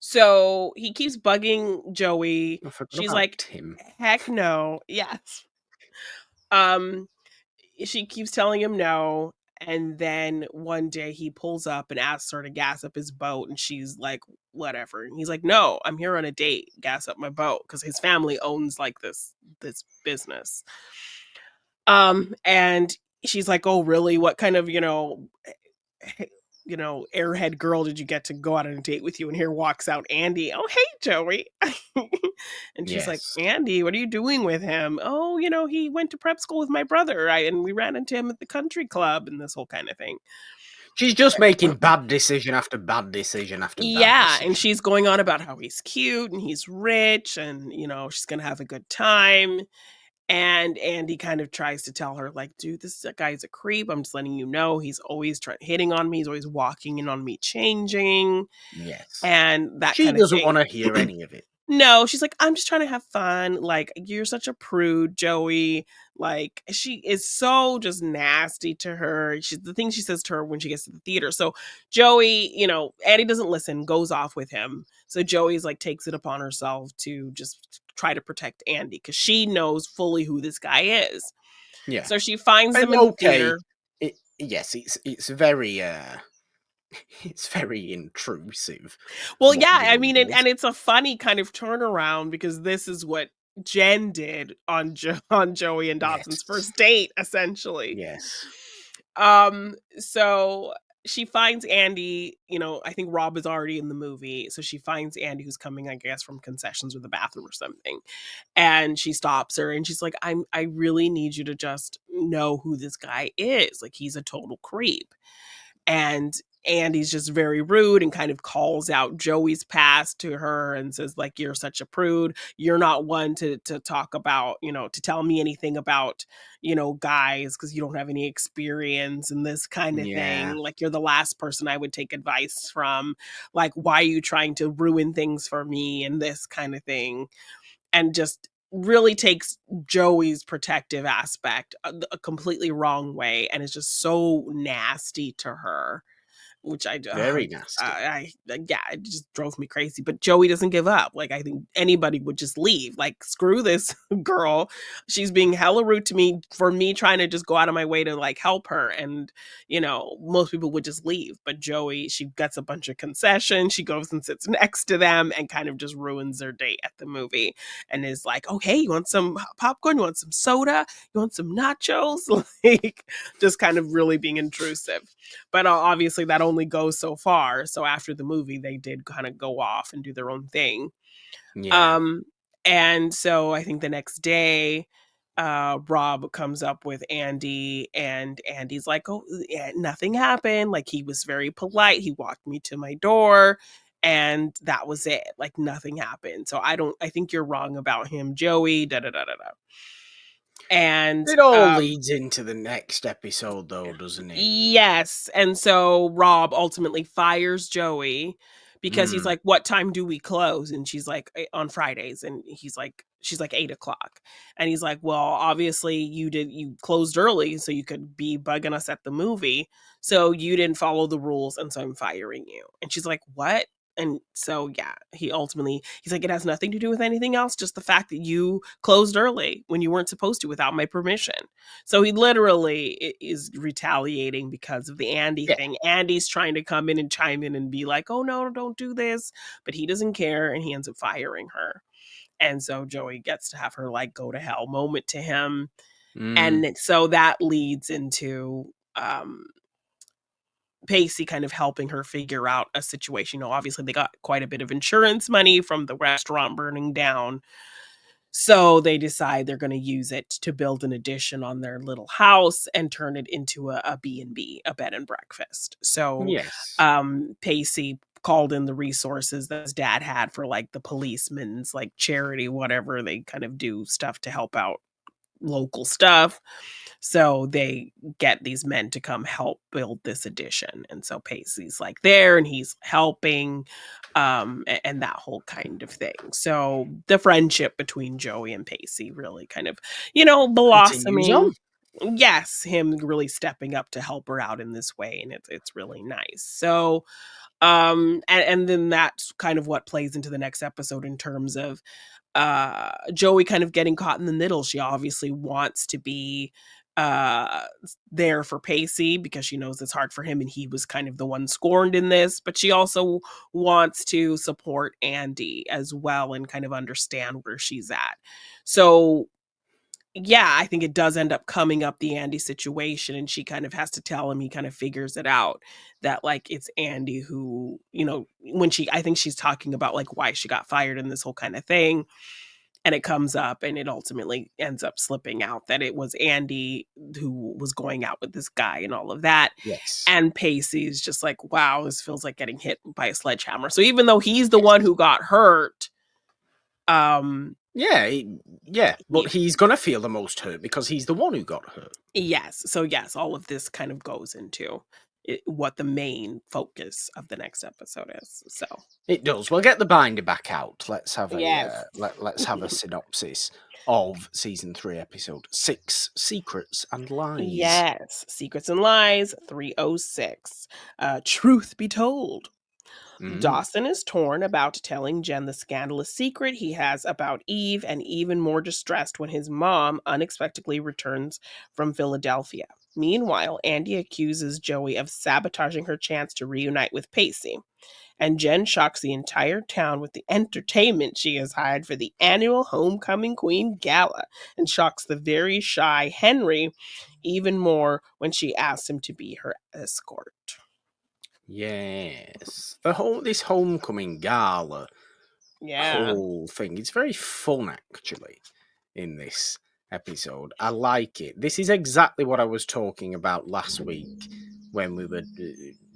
S2: So he keeps bugging Joey.
S1: I forgot
S2: She's
S1: about
S2: like,
S1: Tim.
S2: "Heck no." Yes. Um she keeps telling him no, and then one day he pulls up and asks her to gas up his boat and she's like, "Whatever." And he's like, "No, I'm here on a date. Gas up my boat," because his family owns like this business. And she's like, "Oh, really? What kind of, airhead girl did you get to go out on a date with you?" And here walks out Andie. "Oh, hey, Joey." And she's like,
S1: Yes.
S2: "Andie, what are you doing with him?" "Oh, he went to prep school with my brother. And we ran into him at the country club," and this whole kind of thing.
S1: She's just making bad decision after bad decision after bad
S2: Yeah, and
S1: decision.
S2: she's going on about how he's cute and he's rich and, she's gonna have a good time. And Andie kind of tries to tell her, like, "Dude, this guy's a creep. I'm just letting you know. He's always hitting on me. He's always walking in on me changing,"
S1: Yes.
S2: and that
S1: She
S2: kind of
S1: doesn't
S2: thing.
S1: want to hear any of it.
S2: No, she's like, "I'm just trying to have fun. Like, you're such a prude, Joey." Like, she is so just nasty to her. The thing she says to her when she gets to the theater. So Joey, Andie doesn't listen, goes off with him. So Joey's like takes it upon herself to just try to protect Andie because she knows fully who this guy is.
S1: Yeah.
S2: So she finds
S1: And
S2: them in the
S1: okay,
S2: theater.
S1: yes, it's very it's very intrusive
S2: Well,
S1: what
S2: yeah, I
S1: Joey
S2: mean,
S1: does.
S2: and it's a funny kind of turnaround because this is what Jen did on on Joey and Dawson's
S1: Yes.
S2: first date, essentially.
S1: Yes.
S2: So she finds Andie, I think Rob is already in the movie. So she finds Andie who's coming, I guess, from concessions or the bathroom or something. And she stops her and she's like, I really need you to just know who this guy is. Like, he's a total creep. And Andie's just very rude and kind of calls out Joey's past to her and says, like, "You're such a prude. You're not one to talk about, to tell me anything about, guys because you don't have any experience and this kind of
S1: Yeah.
S2: thing. Like, you're the last person I would take advice from. Like, why are you trying to ruin things for me?" And this kind of thing. And just really takes Joey's protective aspect a completely wrong way and is just so nasty to her. Which
S1: Very nasty.
S2: yeah, it just drove me crazy, but Joey doesn't give up. Like, I think anybody would just leave, like, "Screw this girl. She's being hella rude to me for me trying to just go out of my way to, like, help her," and, most people would just leave, but Joey, she gets a bunch of concessions, she goes and sits next to them and kind of just ruins their date at the movie, and is like, "Oh, hey, you want some popcorn? You want some soda? You want some nachos?" Like, just kind of really being intrusive. But obviously that only goes so far. So after the movie, they did kind of go off and do their own thing.
S1: Yeah.
S2: Um, and so I think the next day, Rob comes up with Andie, and Andie's like, oh yeah, nothing happened, like he was very polite, he walked me to my door, and that was it, like nothing happened. So I think you're wrong about him, Joey, da da da da da. And
S1: It all leads into the next episode, though, doesn't it?
S2: yes, and so Rob ultimately fires Joey because he's
S1: Mm.
S2: like, "What time do we close?" And she's like, "On Fridays." And she's like, 8 o'clock. And he's like, "Well, obviously you closed early so you could be bugging us at the movie. So you didn't follow the rules, and so I'm firing you." And she's like, "What?" And so yeah, he's like, "It has nothing to do with anything else, just the fact that you closed early when you weren't supposed to without my permission." So he literally is retaliating because of the Andie
S1: Yeah.
S2: thing. Andie's trying to come in and chime in and be like, "Oh no, don't do this," but he doesn't care, and he ends up firing her. And so Joey gets to have her like go to hell moment to him.
S1: Mm.
S2: And so that leads into Pacey kind of helping her figure out a situation. You know, obviously they got quite a bit of insurance money from the restaurant burning down. So they decide they're going to use it to build an addition on their little house and turn it into a B&B, a bed and breakfast. So
S1: Yes.
S2: Pacey called in the resources that his dad had for like the policemen's like charity, whatever. They kind of do stuff to help out local stuff. So they get these men to come help build this addition. And so Pacey's like there and he's helping, and that whole kind of thing. So the friendship between Joey and Pacey really kind of,
S1: Continues on.
S2: blossoming. Yes, him really stepping up to help her out in this way, and it's really nice. So and then that's kind of what plays into the next episode in terms of Joey kind of getting caught in the middle. She obviously wants to be there for Pacey because she knows it's hard for him and he was kind of the one scorned in this, but she also wants to support Andie as well and kind of understand where she's at. So yeah, I think it does end up coming up the Andie situation, and she kind of has to tell him, he kind of figures it out that like it's Andie who, when I think she's talking about like why she got fired and this whole kind of thing. And it comes up and it ultimately ends up slipping out that it was Andie who was going out with this guy and all of that.
S1: Yes.
S2: And Pacey's just like, wow, this feels like getting hit by a sledgehammer. So even though he's the one
S1: Yes.
S2: who got hurt, um,
S1: Yeah, but he's gonna feel the most hurt because he's the one who got hurt.
S2: yes. So yes, all of this kind of goes into what the main focus of the next episode is. So
S1: It does. We'll get the binder back out. Let's have
S2: yes.
S1: let's have a synopsis of season 3, episode 6, Secrets and Lies.
S2: Yes, Secrets and Lies 306. Truth be told,
S1: Mm.
S2: Dawson is torn about telling Jen the scandalous secret he has about Eve, and even more distressed when his mom unexpectedly returns from Philadelphia. Meanwhile, Andie accuses Joey of sabotaging her chance to reunite with Pacey, and Jen shocks the entire town with the entertainment she has hired for the annual Homecoming Queen Gala, and shocks the very shy Henry even more when she asks him to be her escort.
S1: Yes. This homecoming gala
S2: Yeah.
S1: whole thing. It's very fun actually in this episode. I like it. This is exactly what I was talking about last week when we were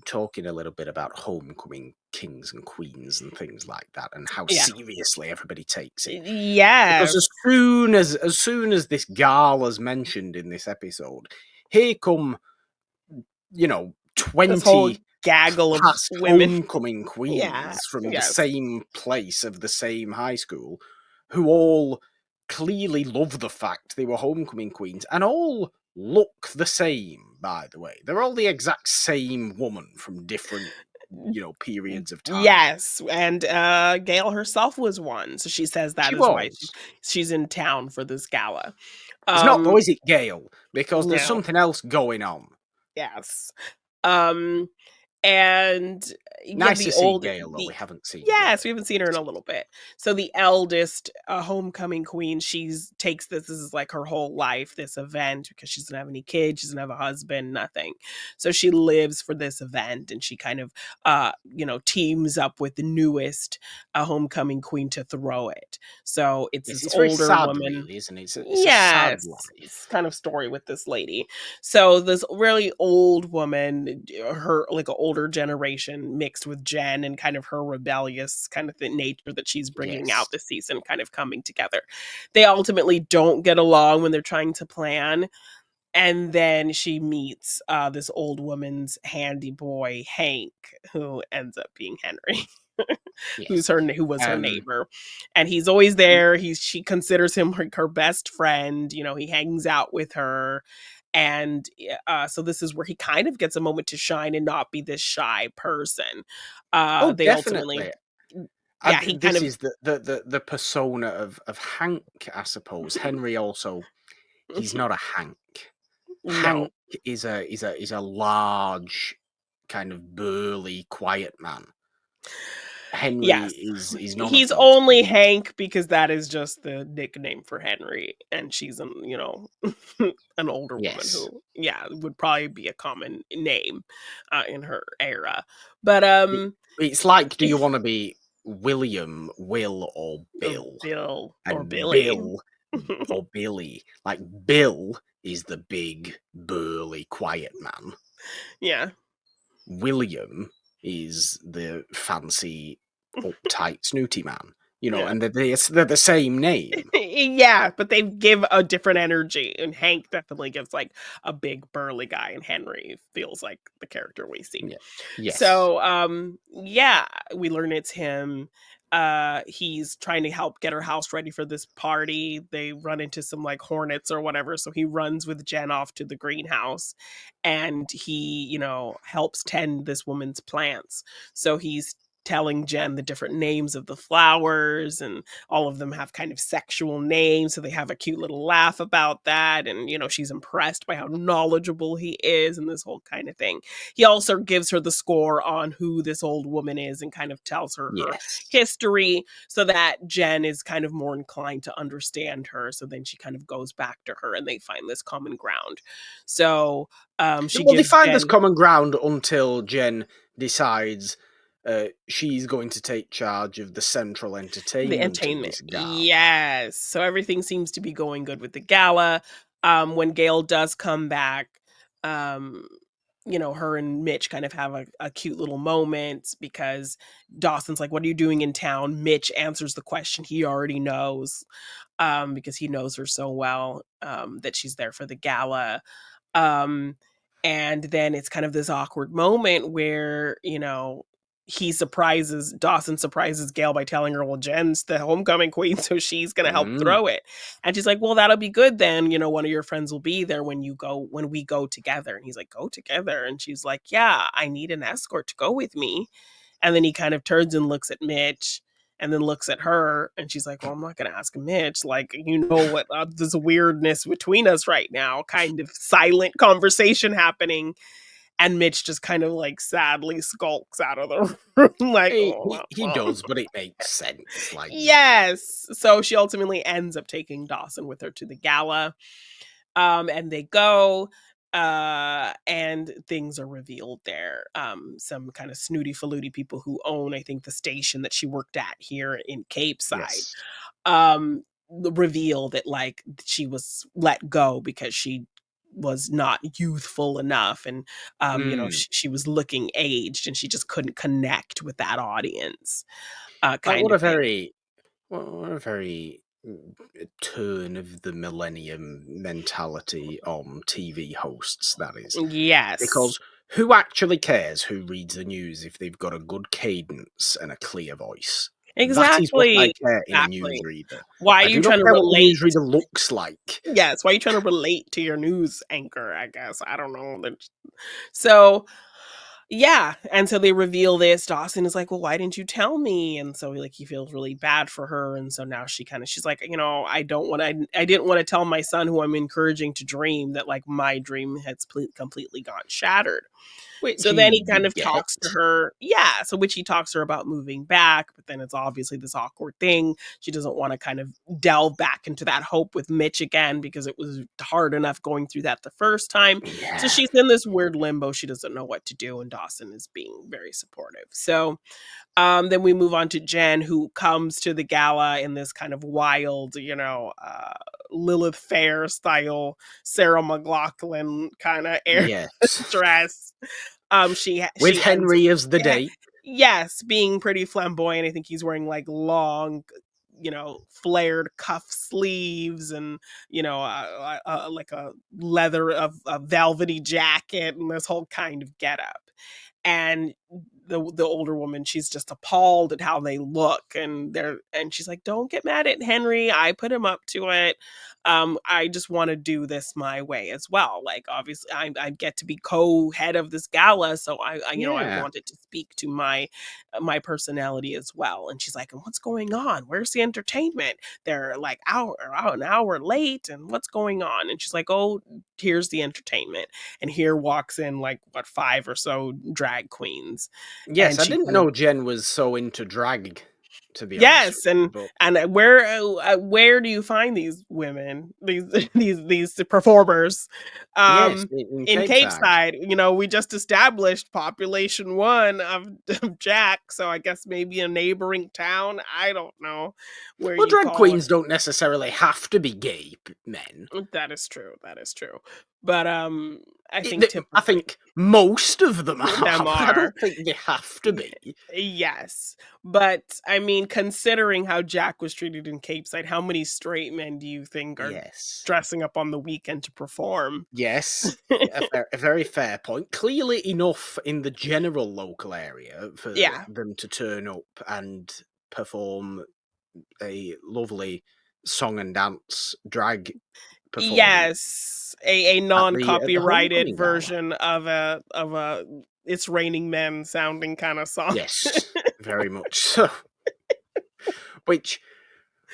S1: talking a little bit about homecoming kings and queens and things like that and how
S2: Yeah.
S1: seriously everybody takes it. Because
S2: Yes.
S1: as soon as this gala's mentioned in this episode, here come,
S2: This whole
S1: 20
S2: gaggle of
S1: past
S2: women.
S1: homecoming
S2: Yeah.
S1: queens from the
S2: Yes.
S1: same place of the same high school who all clearly love the fact they were homecoming queens and all look the same, by the way. They're all the exact same woman from different, periods of time.
S2: Yes, and Gail herself was one, so she says that
S1: She
S2: is why
S1: was.
S2: she's in town for this gala.
S1: It's not though,
S2: Um,
S1: is it, Gail? Because there's
S2: no,
S1: something else going on.
S2: yes. Um, And yeah,
S1: Nice
S2: the
S1: to see
S2: old
S1: Gale, though.
S2: the
S1: We haven't seen
S2: yes,
S1: Gale
S2: we haven't seen her in a
S1: yet.
S2: little bit. So the eldest, homecoming queen, she's takes this is like her whole life, this event, because she doesn't have any kids, she doesn't have a husband, nothing. So she lives for this event, and she kind of, teams up with the newest, homecoming queen to throw it. So it's
S1: Yes,
S2: this
S1: it's very
S2: older
S1: sad,
S2: woman.
S1: really, isn't it? It's a sad
S2: Yes,
S1: life.
S2: it's kind of story with this lady. So this really old woman, her like an older generation mixed with Jen and kind of her rebellious kind of the nature that she's bringing
S1: Yes.
S2: out this season, kind of coming together. They ultimately don't get along when they're trying to plan, and then she meets this old woman's handy boy Hank, who ends up being Henry.
S1: Yes.
S2: Who was her
S1: Um,
S2: neighbor, and he's always
S1: y-
S2: there. She considers him like her best friend. He hangs out with her, and so this is where he kind of gets a moment to shine and not be this shy person.
S1: oh,
S2: They ultimately,
S1: definitely.
S2: yeah, he kind
S1: This
S2: of
S1: is the persona of Hank, I suppose. Henry also, he's not a Hank.
S2: no.
S1: Hank is a large, kind of burly, quiet man. Henry
S2: Yes.
S1: is none of
S2: He's
S1: those
S2: only
S1: things.
S2: Hank because that is just the nickname for Henry, and she's an older woman
S1: Yes.
S2: who, yeah, would probably be a common name, in her era. But,
S1: It, it's like, do you want to be William, Will, or
S2: or
S1: Bill?
S2: Bill or
S1: And
S2: Billy.
S1: Bill or Billy. Like, Bill is the big, burly, quiet man.
S2: Yeah.
S1: William is the fancy, uptight, snooty man.
S2: Yeah.
S1: And they're the same name.
S2: Yeah, but they give a different energy, and Hank definitely gives, like, a big burly guy, and Henry feels like the character we see.
S1: Yeah. Yes.
S2: So, yeah, we learn it's him. He's trying to help get her house ready for this party. They run into some, like, hornets or whatever, so he runs with Jen off to the greenhouse, and he, helps tend this woman's plants. So he's telling Jen the different names of the flowers, and all of them have kind of sexual names, so they have a cute little laugh about that, and, she's impressed by how knowledgeable he is and this whole kind of thing. He also gives her the score on who this old woman is and kind of tells her
S1: Yes.
S2: history so that Jen is kind of more inclined to understand her. So then she kind of goes back to her and they find this common ground. So she
S1: Well, they
S2: gives
S1: find this
S2: Jen
S1: common ground until Jen decides she's going to take charge of the central
S2: the
S1: entertainment of
S2: entertainment.
S1: this gala.
S2: Yes. So everything seems to be going good with the gala. When Gail does come back, um, her and Mitch kind of have a cute little moment because Dawson's like, "What are you doing in town?" Mitch answers the question he already knows, because he knows her so well, that she's there for the gala. Um, and then it's kind of this awkward moment where, Dawson surprises Gail by telling her, well, Jen's the homecoming queen, so she's gonna help
S1: Mm.
S2: throw it. And she's like, well, that'll be good then. One of your friends will be there when we go together. And he's like, go together. And she's like, yeah, I need an escort to go with me. And then he kind of turns and looks at Mitch and then looks at her and she's like, well, I'm not going to ask Mitch. Like, what? There's a weirdness between us right now, kind of silent conversation happening. And Mitch just kind of like sadly skulks out of the room, like,
S1: He,
S2: oh,
S1: he,
S2: well,
S1: he
S2: well.
S1: does, but it makes sense. Like,
S2: Yes. So she ultimately ends up taking Dawson with her to the gala. And they go, and things are revealed there. Some kind of snooty faluty people who own, I think, the station that she worked at here in Cape Side,
S1: yes.
S2: reveal that like she was let go because she was not youthful enough, and
S1: Mm.
S2: she was looking aged and she just couldn't connect with that audience,
S1: Like,
S2: kind of thing.
S1: what a very turn of the millennium mentality on TV hosts, that is.
S2: Yes,
S1: Because who actually cares who reads the news if they've got a good cadence and a clear voice? That is what I
S2: exactly,
S1: care in a
S2: exactly.
S1: newsreader.
S2: Why are
S1: I
S2: you
S1: do not
S2: trying to
S1: care what the
S2: relate?
S1: newsreader looks like.
S2: Yes, why are you trying to relate to your news anchor, I guess? I don't know. So, Yeah, and so they reveal this. Dawson is like, "Well, why didn't you tell me?" And so, like, he feels really bad for her, and so now she's like, "You know, I didn't wanna tell my son who I'm encouraging to dream that, like, my dream has completely gone shattered."
S1: Which
S2: So then he
S1: you
S2: kind of
S1: get.
S2: talks to her, yeah, so which he talks to her about moving back, but then it's obviously this awkward thing. She doesn't wanna kind of delve back into that hope with Mitch again because it was hard enough going through that the first time. So
S1: Yeah.
S2: she's in this weird limbo, she doesn't know what to do, and Dawson is being very supportive. So, then we move on to Jen, who comes to the gala in this kind of wild, Lilith Fair style, Sarah McLachlan kinda air
S1: Yes.
S2: dress.
S1: With
S2: She ends
S1: Henry as the
S2: yeah,
S1: date.
S2: yes, being pretty flamboyant. I think he's wearing, like, long, flared cuff sleeves and, like a leather of a velvety jacket and this whole kind of getup. And the older woman, she's just appalled at how they look, and she's like, "Don't get mad at Henry. I put him up to it. I just want to do this my way as well. Like, obviously, I get to be co-head of this gala, so I
S1: Yeah.
S2: wanted to speak to my personality as well." And she's like, "And what's going on? Where's the entertainment? They're like an hour late, and what's going on?" And she's like, "Oh, here's the entertainment." And here walks in like what, five or so drag queens,
S1: Yes,
S2: and
S1: I
S2: she
S1: didn't
S2: kind of
S1: know Jen was so into drag, to be honest with
S2: yes,
S1: you, but
S2: and where do you find these women, these these performers?
S1: yes, in
S2: In
S1: Cape Side.
S2: Capeside, we just established population one of, of Jack, so I guess maybe a neighboring town. I don't know where
S1: Well,
S2: you
S1: drag
S2: call it.
S1: queens don't necessarily have to be gay men.
S2: That is true. That is true. But I think
S1: I
S2: typically
S1: think most of them are,
S2: them
S1: but I
S2: are.
S1: don't think they have to be.
S2: Yes, but I mean, considering how Jack was treated in Capeside, how many straight men do you think are
S1: Yes.
S2: dressing up on the weekend to perform?
S1: Yes, a very fair point. Clearly enough in the general local area for
S2: Yeah.
S1: them to turn up and perform a lovely song and dance drag performance
S2: Yes, a
S1: at the
S2: non-copyrighted
S1: homecoming gala.
S2: version of a "It's Raining Men" sounding kinda song.
S1: Yes, very much so. Which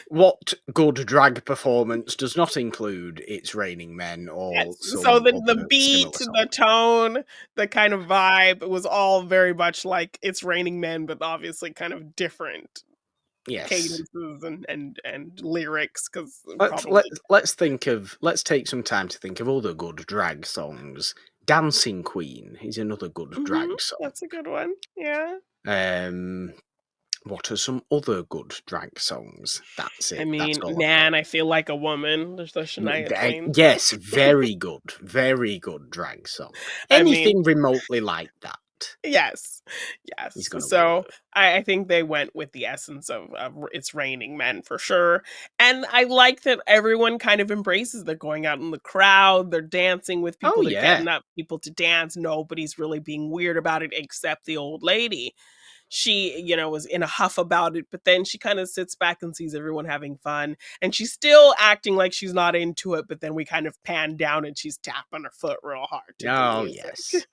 S1: what good drag performance does not include "It's Raining Men" or
S2: Yes, so
S1: some
S2: the
S1: other
S2: beat,
S1: similar
S2: the
S1: song?
S2: tone, the kind of vibe was all very much like "It's Raining Men," but obviously kind of different
S1: Yes.
S2: cadences and lyrics, 'cause
S1: Let's let
S2: probably
S1: let's take some time to think of other good drag songs. "Dancing Queen" is another good
S2: mhm,
S1: drag song.
S2: that's a good one, yeah.
S1: Um, what are some other good drag songs? That's
S2: I
S1: it. That's
S2: mean,
S1: all I've got.
S2: "Man, I Feel Like a Woman," there's the Shania Twain song.
S1: Yes, very good drag song.
S2: I mean
S1: Anything remotely like that
S2: yes,
S1: is
S2: yes,
S1: gonna
S2: so
S1: work.
S2: I think they went with the essence of "It's Raining Men" for sure, and I like that everyone kind of embraces they're going out in the crowd, they're dancing with
S1: Oh
S2: people, they're
S1: yeah,
S2: getting up people to dance, nobody's really being weird about it except the old lady. She, was in a huff about it, but then she kind of sits back and sees everyone having fun, and she's still acting like she's not into it, but then we kind of pan down and she's tapping her foot real hard to the
S1: oh
S2: music.
S1: yes,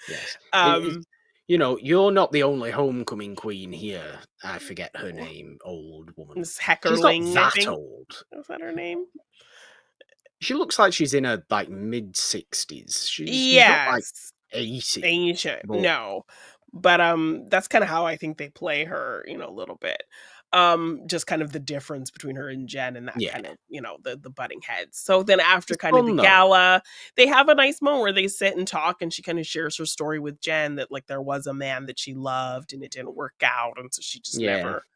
S1: yes.
S2: um
S1: You're not the only homecoming queen here. I forget her name, old woman.
S2: Miss
S1: She's not
S2: Heckerling, I
S1: that
S2: think.
S1: old.
S2: Is that her name?
S1: She looks like she's in her like mid-60s. She's not like
S2: Yes.
S1: 80,
S2: Ancient.
S1: but
S2: No. But, that's kinda how I think they play her, a little bit. Just kind of the difference between her and Jen and that
S1: yeah,
S2: kind of, the butting heads. So then after
S1: it's
S2: kind of the
S1: fun though.
S2: gala, they have a nice moment where they sit and talk, and she kinda shares her story with Jen that, like, there was a man that she loved, and it didn't work out, and so she just
S1: Yeah,
S2: never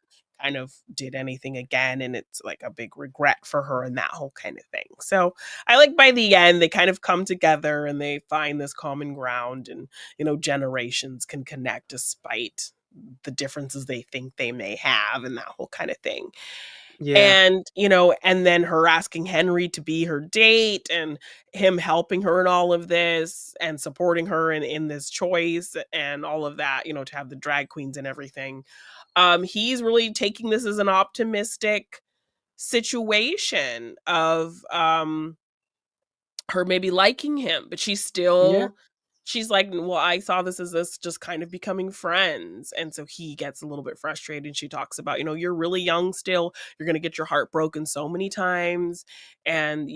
S2: kind of did anything again, and it's, like, a big regret for her and that whole kinda thing. So, I like by the end, they kind of come together, and they find this common ground, and generations can connect despite the differences they think they may have and that whole kind of thing.
S1: yeah,
S2: And then her asking Henry to be her date and him helping her in all of this and supporting her in this choice and all of that, to have the drag queens and everything. He's really taking this as an optimistic situation of her maybe liking him, but
S1: yeah.
S2: she's like, well, I saw this as this just kind of becoming friends. And so he gets a little bit frustrated. And she talks about, you're really young still. You're going to get your heart broken so many times. And,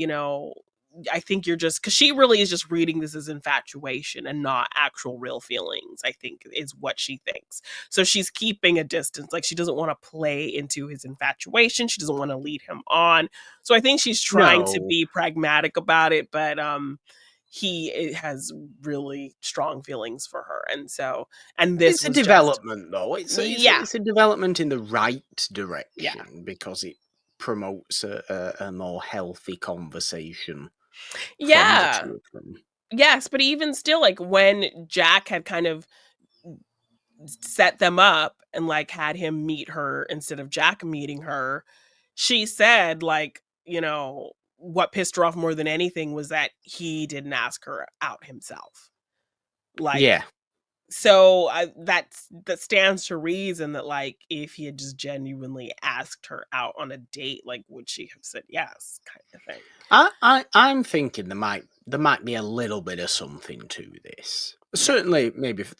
S2: I think you're just, because she really is just reading this as infatuation and not actual real feelings, I think is what she thinks. So she's keeping a distance. Like she doesn't want to play into his infatuation. She doesn't want to lead him on. So I think she's trying to
S1: No,
S2: be pragmatic about it, but has really strong feelings for her. And this
S1: it's a
S2: was just,
S1: development though.
S2: yeah,
S1: It's a development in the right
S2: yeah.
S1: direction because it promotes a more healthy conversation from the
S2: Yeah.
S1: two of them.
S2: Yes, but even still, like when Jack had kind of set them up and like had him meet her instead of Jack meeting her, she said like, what pissed her off more than anything was that he didn't ask her out himself. Like,
S1: Yeah.
S2: so that stands to reason that like if he had just genuinely asked her out on a date, like would she have said yes, kind of thing.
S1: I'm thinking there might be a little bit of something to this.
S2: Yeah.
S1: Certainly, maybe for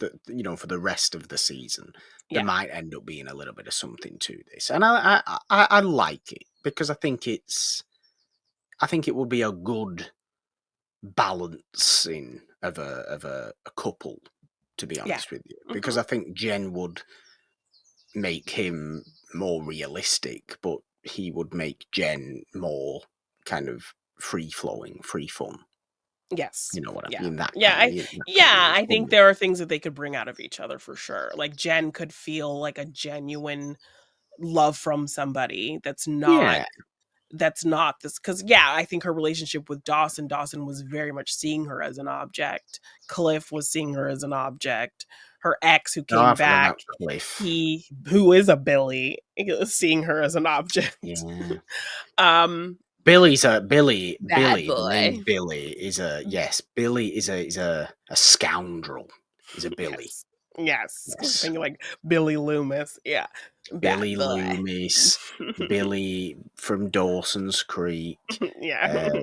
S1: for the rest of the season, there
S2: Yeah.
S1: might end up being a little bit of something to this, and I like it because I think it would be a good balancing of a couple, to be
S2: Yeah.
S1: honest with you, because
S2: Mhm.
S1: I think Jen would make him more realistic, but he would make Jen more kind of free flowing, free fun.
S2: Yes.
S1: You know what I
S2: Yeah.
S1: mean?
S2: Yeah,
S1: That kind of
S2: I think
S1: fun.
S2: there are things that they could bring out of each other for sure. Like Jen could feel like a genuine love from somebody
S1: Yeah,
S2: that's not this, because yeah, I think her relationship with Dawson was very much seeing her as an object. Cliff was seeing her as an object. Her ex who
S1: no, I
S2: came
S1: forgot
S2: back,
S1: about Cliff.
S2: he who is a Billy, is seeing her as an object.
S1: Yeah,
S2: um
S1: Billy's a Billy.
S2: Bad
S1: Billy, the name
S2: boy.
S1: Billy is a yes. Billy is a scoundrel. Is a Billy.
S2: Yes. Yes. I was
S1: Yes,
S2: thinking like Billy Loomis. Yeah.
S1: Billy
S2: Bad boy.
S1: Loomis, Billy from Dawson's Creek.
S2: Yeah.
S1: Uh,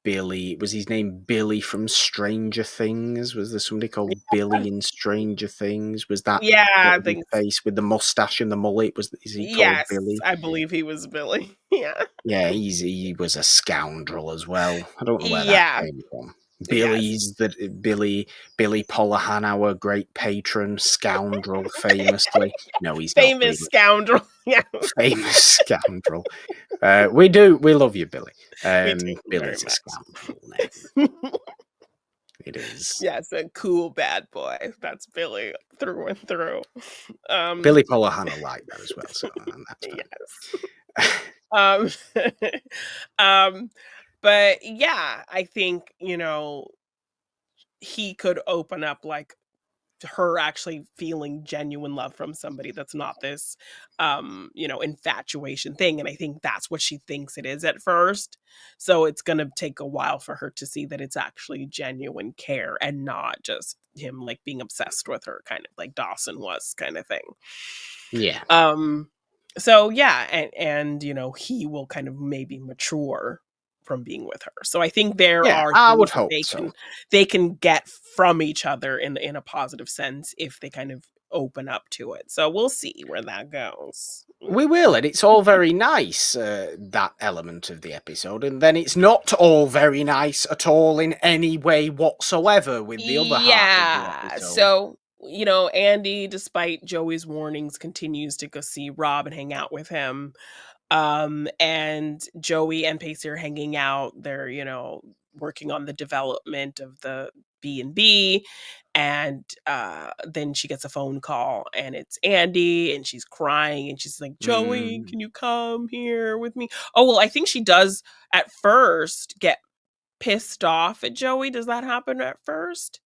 S1: Billy was his name Billy from Stranger Things? Was there somebody called Billy in Stranger Things? Was that
S2: Yeah, I
S1: little
S2: think
S1: face with the mustache and the mullet? Is he called
S2: yes,
S1: Billy?
S2: I believe he was Billy. Yeah.
S1: Yeah, he was a scoundrel as well. I don't know where that
S2: Yeah.
S1: came from.
S2: Yes.
S1: Billy Polahan, our great patron, scoundrel, famously. No, he's not, but he
S2: Famous
S1: was
S2: scoundrel. Yeah.
S1: famous scoundrel. We love you, Billy.
S2: We do very
S1: Billy's a
S2: much.
S1: scoundrel name. It is.
S2: Yes, a cool bad boy. That's Billy through and through. Um
S1: Billy Polahan will like that as well, so that's
S2: yes.
S1: fine.
S2: Um um but yeah, I think, he could open up like her actually feeling genuine love from somebody that's not this infatuation thing, and I think that's what she thinks it is at first. So it's going to take a while for her to see that it's actually genuine care and not just him like being obsessed with her, kind of like Dawson was, kind of thing.
S1: Yeah.
S2: um so yeah, and he will kind of maybe mature from being with her. So I think there
S1: Yeah,
S2: are
S1: I would
S2: things that
S1: hope so.
S2: they can get from each other in a positive sense if they kind of open up to it. So we'll see where that goes.
S1: We will, and it's all very nice, that element of the episode, and then it's not all very nice at all in any way whatsoever with the other half of the
S2: Yeah.
S1: episode.
S2: So, Andie, despite Joey's warnings, continues to go see Rob and hang out with him. And Joey and Pacey are hanging out. They're, working on the development of the B&B. And then she gets a phone call and it's Andie and she's crying and she's like, Joey,
S1: Mm,
S2: can you come here with me? Oh, well, I think she does at first get pissed off at Joey. Does that happen at first?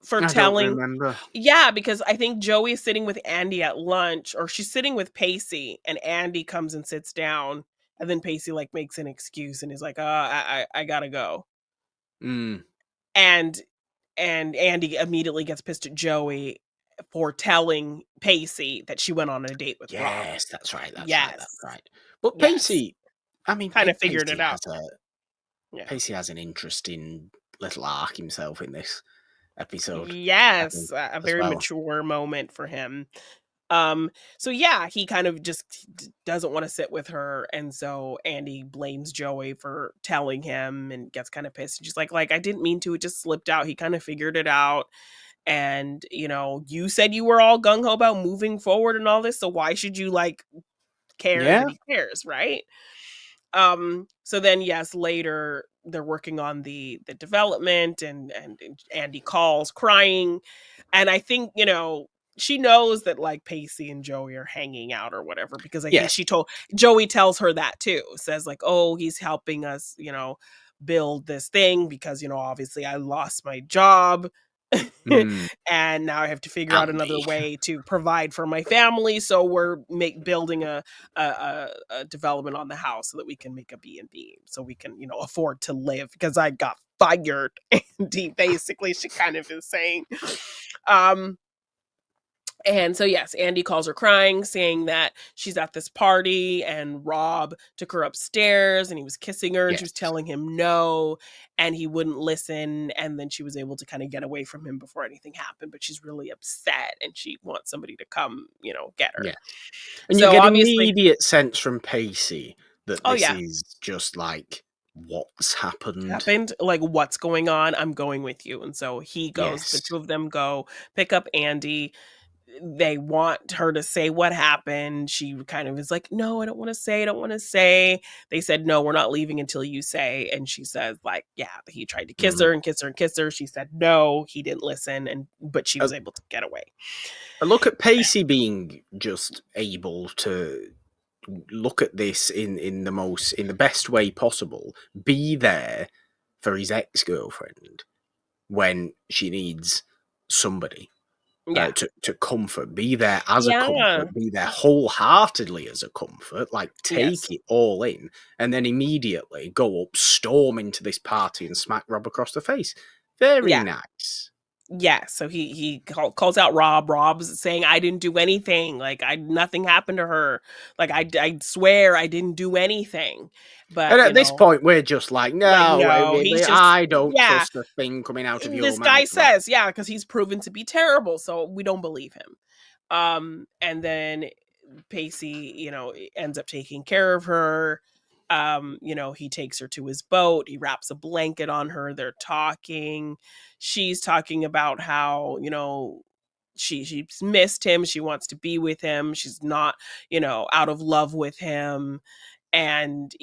S2: For
S1: I don't
S2: telling,
S1: remember.
S2: yeah, because I think Joey is sitting with Andie at lunch, or she's sitting with Pacey, and Andie comes and sits down, and then Pacey like makes an excuse and is like, I gotta go,"
S1: Mm,
S2: and Andie immediately gets pissed at Joey for telling Pacey that she went on a date with Rob.
S1: yes, that's right, that's right,
S2: Yes,
S1: that's right. But
S2: yes,
S1: Pacey, I mean,
S2: kind of figured it out. Yeah,
S1: Pacey has an interesting little arc himself in this episode, I think,
S2: Yes, a
S1: as
S2: very
S1: well.
S2: mature moment for him. Um, so yeah, he kind of just doesn't want to sit with her, and so Andie blames Joey for telling him and gets kind of pissed. And she's like, I didn't mean to, it just slipped out. He kind of figured it out. And you said you were all gung ho about moving forward and all this, so why should you like care
S1: Yeah.
S2: that he cares, right? So then yes, later they're working on the development, and Andie calls crying, and I think, she knows that like Pacey and Joey are hanging out or whatever, because I think
S1: Yes.
S2: she told Joey tells her that too. Says like, "Oh, he's helping us, build this thing because, obviously I lost my job."
S1: Mm,
S2: And now I have to figure out another
S1: Andie.
S2: way to provide for my family. So we're building a development on the house so that we can make a B&B, so we can, afford to live because I got fired. And he basically, she kind of is saying, um, and so, yes, Andie calls her crying, saying that she's at this party and Rob took her upstairs and he was kissing her and she was
S1: Yes.
S2: telling him no, and he wouldn't listen. And then she was able to kind of get away from him before anything happened. But she's really upset and she wants somebody to come, get her.
S1: Yeah. And you
S2: So
S1: get
S2: obviously,
S1: immediate sense from Pacey that
S2: oh,
S1: this
S2: yeah,
S1: is just like what's happened.
S2: happened. Like, what's going on? I'm going with you. And so he goes, the
S1: Yes.
S2: two of them go pick up Andie. They want her to say what happened. She kind of is like, "No, I don't wanna say, I don't wanna say." They said, "No, we're not leaving until you say." And she says, like, yeah, he tried to kiss
S1: Mm.
S2: her and kiss her and kiss her. She said, "No," he didn't listen, but she
S1: A,
S2: was able to get away.
S1: a look at Pacey being just able to look at this in the best way possible, be there for his ex-girlfriend when she needs somebody
S2: Yeah.
S1: to comfort, be there as a
S2: Yeah.
S1: comfort, be there wholeheartedly as a comfort, like take
S2: Yes.
S1: it all in, and then immediately go up, storm into this party and smack Rob across the face. Very
S2: Yeah.
S1: nice.
S2: Yeah, so calls out Rob. Rob's saying, "I didn't do anything. Like, I nothing happened to her. Like, I swear I didn't do anything."
S1: And
S2: But,
S1: at this point, we're just like,
S2: like,
S1: no,
S2: no, he's just,
S1: I don't
S2: yeah.
S1: trust a thing coming out of your
S2: This guy
S1: mouth, Rob.
S2: says, yeah, because he's proven to be terrible, so we don't believe him. And then Pacey, ends up taking care of her. He takes her to his boat, he wraps a blanket on her, they're talking. She's talking about how, she's missed him, she wants to be with him, she's not, out of love with him. And,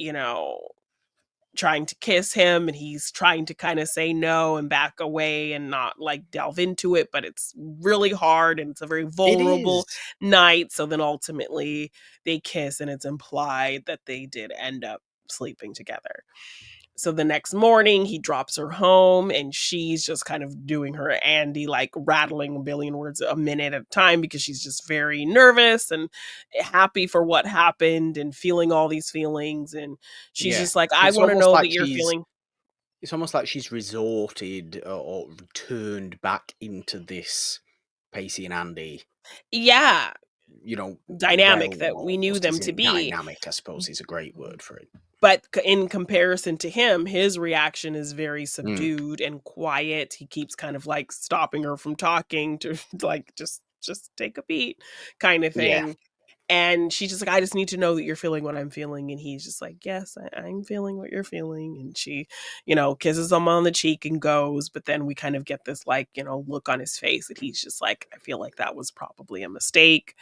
S2: trying to kiss him, and he's trying to kind of say no and back away and not like delve into it, but it's really hard and it's a very
S1: It
S2: vulnerable
S1: is.
S2: night. So then ultimately they kiss, and it's implied that they did end up sleeping together. So the next morning he drops her home, and she's just kind of doing her Andie, like rattling a billion words a minute at a time, because she's just very nervous and happy for what happened and feeling all these feelings. And she's
S1: Yeah.
S2: just like, "I
S1: It's
S2: want to
S1: almost
S2: know
S1: like
S2: that you're feeling."
S1: she's resorted or returned back into this Pacey and Andy,
S2: Yeah,
S1: you know,
S2: dynamic
S1: realm
S2: that we knew
S1: almost,
S2: them
S1: isn't
S2: to
S1: it?
S2: be.
S1: Dynamic, I suppose, is a great word for it.
S2: But in comparison to him, his reaction is very
S1: Mm.
S2: subdued and quiet. He keeps kind of like stopping her from talking to like just take a beat kind of
S1: Yeah.
S2: thing. And she's just like, "I just need to know that you're feeling what I'm feeling." And he's just like, "Yes, I'm feeling what you're feeling." And she, kisses him on the cheek and goes. But then we kind of get this like, look on his face that he's just like, "I feel like that was probably a mistake,"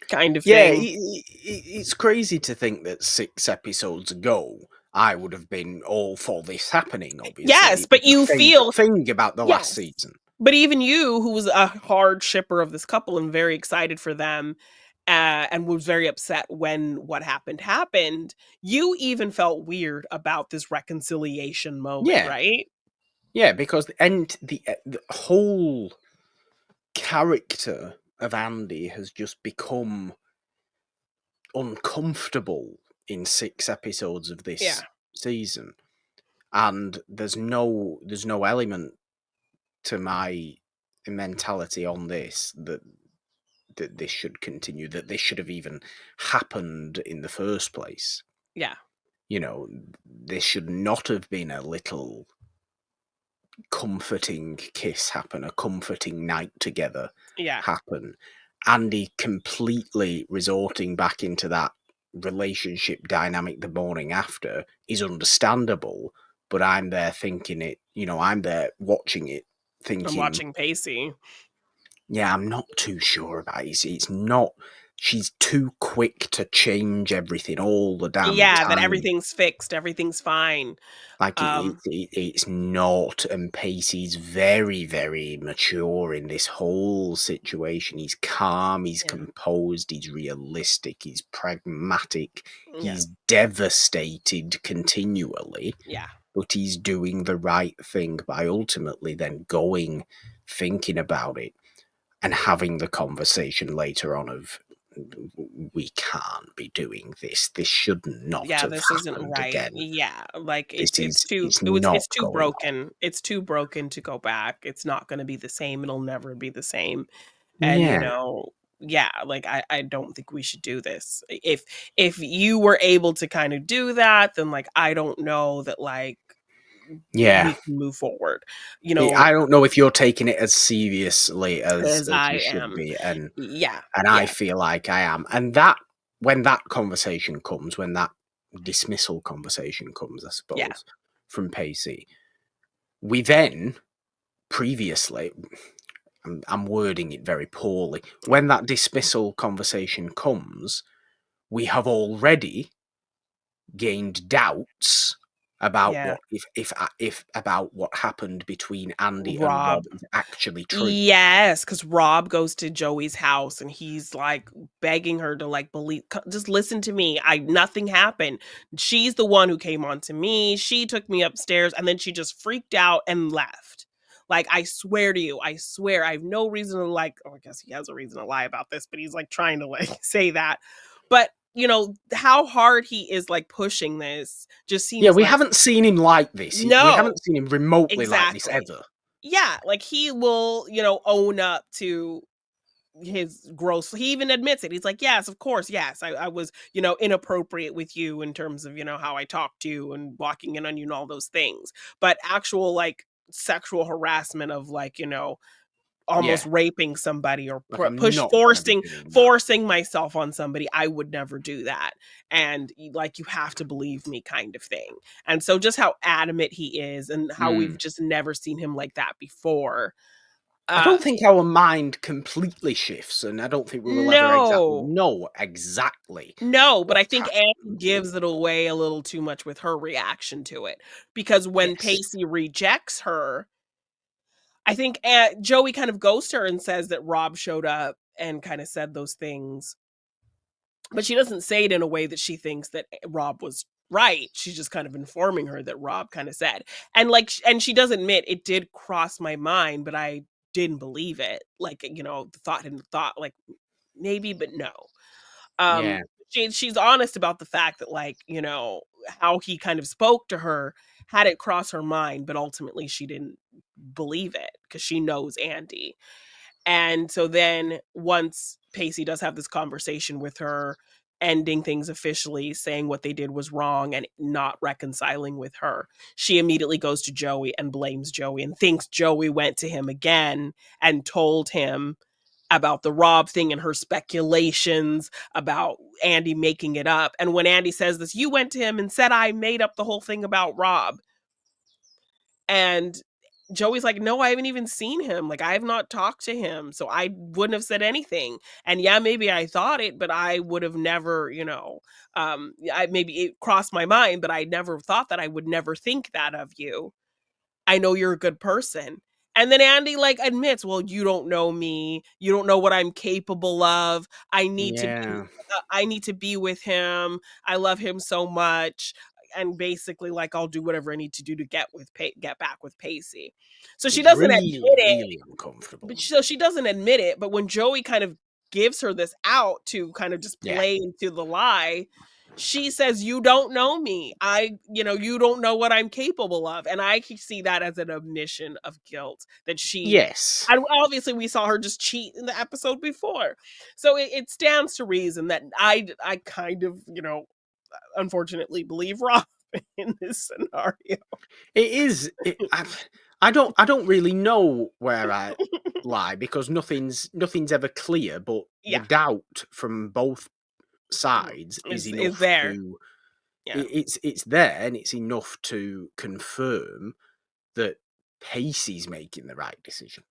S2: kind of
S1: Yeah,
S2: thing.
S1: it's crazy to think that 6 episodes ago, I would have been all for this happening, obviously.
S2: Yes,
S1: It was
S2: but
S1: my
S2: you
S1: favourite
S2: feel,
S1: thing about the last
S2: yes.
S1: season.
S2: But even you, who was a hard shipper of this couple and very excited for them, and was very upset when what happened, you even felt weird about this reconciliation moment,
S1: Yeah,
S2: right?
S1: yeah, because the whole character of Andy has just become uncomfortable in 6 episodes of
S2: Yeah.
S1: this season, and there's no element to my mentality on this that this should continue, that this should have even happened in the first place.
S2: Yeah.
S1: You know, this should not have been a little comforting kiss happen, a comforting night together
S2: Yeah.
S1: happen. Andie completely resorting back into that relationship dynamic the morning after is understandable, but I'm there thinking it, I'm there watching it
S2: I'm
S1: thinking,
S2: watching Pacey.
S1: yeah, I'm not too sure about it. It's not, she's too quick to change everything all the damn
S2: Yeah, that
S1: time.
S2: everything's fixed, everything's fine.
S1: Like
S2: Um,
S1: it's not, and Pacey's very, very mature in this whole situation. He's calm, he's
S2: yeah,
S1: composed, he's realistic, he's pragmatic,
S2: yeah,
S1: he's devastated continually,
S2: yeah,
S1: but he's doing the right thing by ultimately then going, thinking about it, and having the conversation later on of, we can't be doing this. This should not
S2: yeah,
S1: have
S2: this isn't
S1: happened
S2: right.
S1: again.
S2: Yeah, like
S1: This
S2: it's
S1: is
S2: too
S1: it's not
S2: it's too
S1: going on.
S2: broken. It's too broken to go back. It's not gonna be the same. It'll never be the same. And,
S1: Yeah,
S2: yeah, like, I don't think we should do this. If you were able to kind of do that, then, like, I don't know that, like,
S1: yeah.
S2: we can move forward, you know,
S1: I don't know if you're taking it as seriously as
S2: as I
S1: you should
S2: am.
S1: be,
S2: Yeah,
S1: and I
S2: yeah,
S1: feel like I am. And that, when that conversation comes, when that dismissal conversation comes, I
S2: yeah,
S1: suppose, from Pacey, we then previously, I'm wording it very poorly. When that dismissal conversation comes, we have already gained doubts about
S2: yeah.
S1: what, if about what happened between Andie and
S2: Rob.
S1: Rob is actually true.
S2: Yes, because Rob goes to Joey's house and he's, like, begging her to, like, believe "Just listen to me, I nothing happened. She's the one who came on to me, she took me upstairs, and then she just freaked out and left. Like, I swear to you, I swear, I have no reason to, like" oh, I guess he has a reason to lie about this, but he's, like, trying to, like, say that. But, how hard he is, like, pushing this just
S1: Yeah,
S2: seems
S1: we
S2: like
S1: haven't seen him like this. We
S2: no,
S1: haven't seen him remotely like this
S2: exactly.
S1: ever.
S2: Yeah, like he will, own up to his gross he even admits it. He's like, "Yes, of course, yes. I was, inappropriate with you in terms of, how I talked to you and walking in on you and all those things." But actual like sexual harassment of like, almost
S1: Yeah,
S2: raping somebody or
S1: like I'm
S2: push
S1: not gonna be
S2: forcing
S1: doing that.
S2: forcing myself on somebody, I would never do that. And like you have to believe me kind of thing. And so just how adamant he is and how we've
S1: Mm.
S2: just never seen him like that before.
S1: I
S2: Uh
S1: don't think our mind completely shifts, and I don't think we will ever exactly
S2: no.
S1: know exactly
S2: No, but I
S1: what's
S2: think Annie
S1: happened.
S2: gives it away a little too much with her reaction to it. Because when
S1: Yes.
S2: Pacey rejects her, I think Joey kind of goes to her and says that Rob showed up and kind of said those things. But she doesn't say it in a way that she thinks that Rob was right. She's just kind of informing her that Rob kind of said. And like and she does admit it did cross my mind, but I didn't believe it. Like, the thought like maybe but no.
S1: Yeah.
S2: She's honest about the fact that like, how he kind of spoke to her had it cross her mind, but ultimately she didn't believe it because she knows Andie. And so then once Pacey does have this conversation with her, ending things officially, saying what they did was wrong and not reconciling with her, she immediately goes to Joey and blames Joey and thinks Joey went to him again and told him about the Rob thing and her speculations about Andie making it up. And when Andie says this, you went to him and said I made up the whole thing about Rob. And Joey's like, "No, I haven't even seen him. Like, I have not talked to him, so I wouldn't have said anything. And yeah, maybe I thought it, but I would have never, I maybe it crossed my mind, but I never thought that I would never think that of you. I know you're a good person." And then Andie like admits, "Well, you don't know me. You don't know what I'm capable of.
S1: Yeah.
S2: I need to be with him. I love him so much." And basically like I'll do whatever I need to do to get back with Pacey. So she
S1: It's
S2: doesn't admit
S1: really,
S2: it,
S1: really uncomfortable.
S2: but so she doesn't admit it, but when Joey kind of gives her this out to kind of just
S1: Yeah.
S2: play into the lie, she says, "You don't know me. You don't know what I'm capable of." And I can see that as an admission of guilt that she
S1: Yes.
S2: and obviously we saw her just cheat in the episode before. So it stands to reason that I kind of, unfortunately believe Rob in this scenario.
S1: It is. I don't really know where I lie because nothing's ever clear, but the
S2: Yeah.
S1: doubt from both sides is
S2: Is
S1: enough
S2: there.
S1: to
S2: Yeah.
S1: it's there, and it's enough to confirm that Pacey's making the right decision.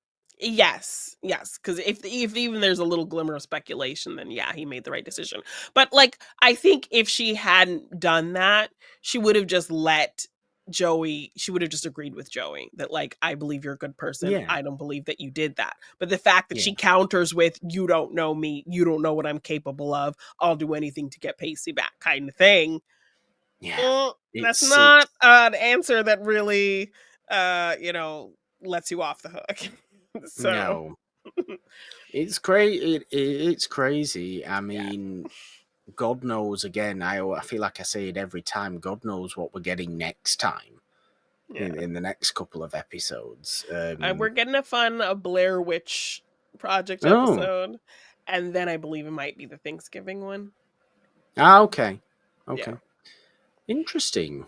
S2: Yes, yes, because if even there's a little glimmer of speculation, then yeah, he made the right decision. But like, I think if she hadn't done that, she would have just let Joey. She would have just agreed with Joey that like, I believe you're a good person.
S1: Yeah,
S2: I don't believe that you did that. But the fact that
S1: yeah,
S2: she counters with, "You don't know me. You don't know what I'm capable of. I'll do anything to get Pacey back," kind of thing.
S1: yeah.
S2: That's
S1: It's
S2: not an answer that really, you know, lets you off the hook. So.
S1: no, it's crazy. It's crazy. I
S2: Yeah,
S1: mean, God knows. Again, I feel like I say it every time. God knows what we're getting next time
S2: yeah.
S1: in the next couple of episodes.
S2: We're getting a fun Blair Witch Project
S1: Oh,
S2: episode, and then I believe it might be the Thanksgiving one.
S1: okay,
S2: Yeah,
S1: okay, interesting.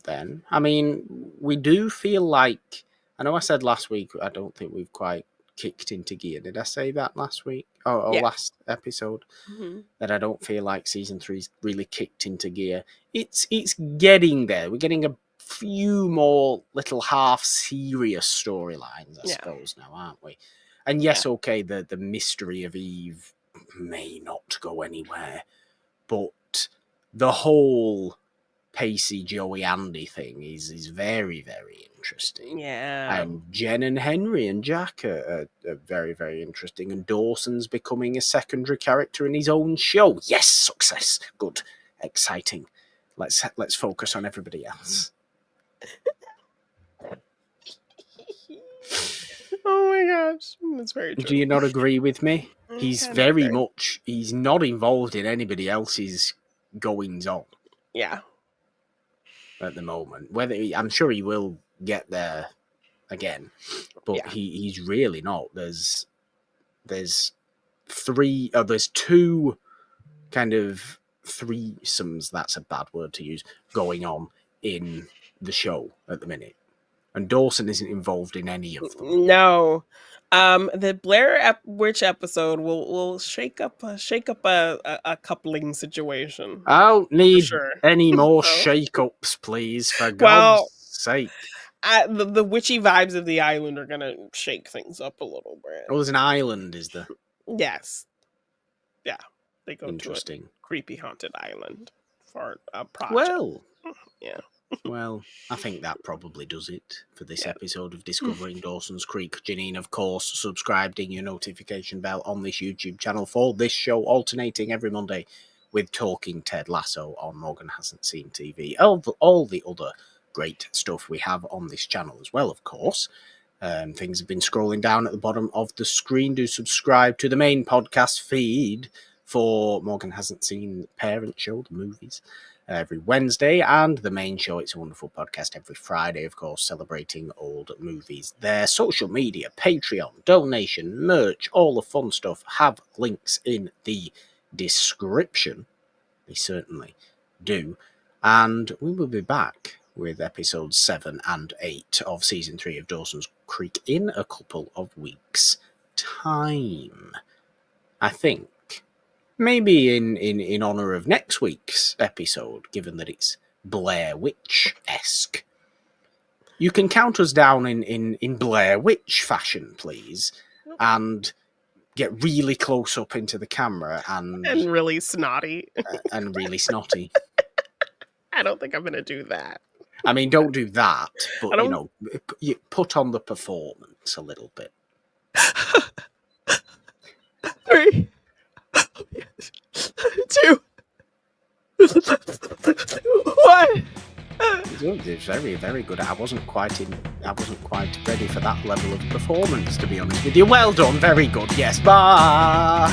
S1: Then, I mean, we do feel like I know I said last week. I don't think we've quite kicked into gear. Did I say that last week or
S2: yeah.
S1: last episode?
S2: Hmm.
S1: That I don't feel like season three's really kicked into gear. It's getting there. We're getting a few more little half serious storylines, I
S2: Yeah,
S1: suppose, now, aren't we? And
S2: yeah,
S1: yes, okay, the mystery of Eve may not go anywhere, but the whole Pacey, Joey, Andie thing is very, very interesting.
S2: yeah.
S1: And Jen and Henry and Jack are very, very interesting. And Dawson's becoming a secondary character in his own show. Yes, success. Good. Exciting. Let's focus on everybody else.
S2: Oh my gosh, that's very
S1: Do
S2: true.
S1: you not agree with me?
S2: Kind of very.
S1: He's not involved in anybody else's goings on
S2: Yeah,
S1: at the moment. I'm sure he will get there again, but
S2: yeah.
S1: he's really not. There's there's two kind of threesomes, that's a bad word to use, going on in the show at the minute. And Dawson isn't involved in any of them.
S2: No. The Blair Witch episode will shake up a coupling situation
S1: I don't
S2: for
S1: need
S2: sure.
S1: any more
S2: So,
S1: shake-ups, please, for God's
S2: well,
S1: sake.
S2: the witchy vibes of the island are gonna shake things up a little bit.
S1: Oh, there's an island, is there?
S2: Yes, yeah, they go to a
S1: Interesting.
S2: creepy haunted island for a project.
S1: Well,
S2: Yeah,
S1: Well, I think that probably does it for this
S2: yeah,
S1: episode of Discovering Dawson's Creek. Jeannine, of course, subscribe, ding your notification bell on this YouTube channel for this show, alternating every Monday with Talking Ted Lasso on Morgan Hasn't Seen TV. All the other great stuff we have on this channel as well, of course. Things have been scrolling down at the bottom of the screen. Do subscribe to the main podcast feed for Morgan Hasn't Seen Parent Show, the movies, every Wednesday, and the main show, It's a Wonderful Podcast, every Friday, of course, celebrating old movies. Their social media, Patreon, donation, merch, all the fun stuff have links in the description. They certainly do. And we will be back with episodes 7 and 8 of season 3 of Dawson's Creek in a couple of weeks' time. I think. Maybe in honor of next week's episode, given that it's Blair Witch-esque. You can count us down in Blair Witch fashion, please, and get really close up into the camera and
S2: really snotty.
S1: and really snotty.
S2: I don't think I'm gonna do that.
S1: I mean, don't do that,
S2: I
S1: but
S2: don't.
S1: you put on the performance a little bit.
S2: 3, 2, 1.
S1: It's very, very good. I wasn't quite ready for that level of performance, to be honest with you. Well done, very good. Yes, bye.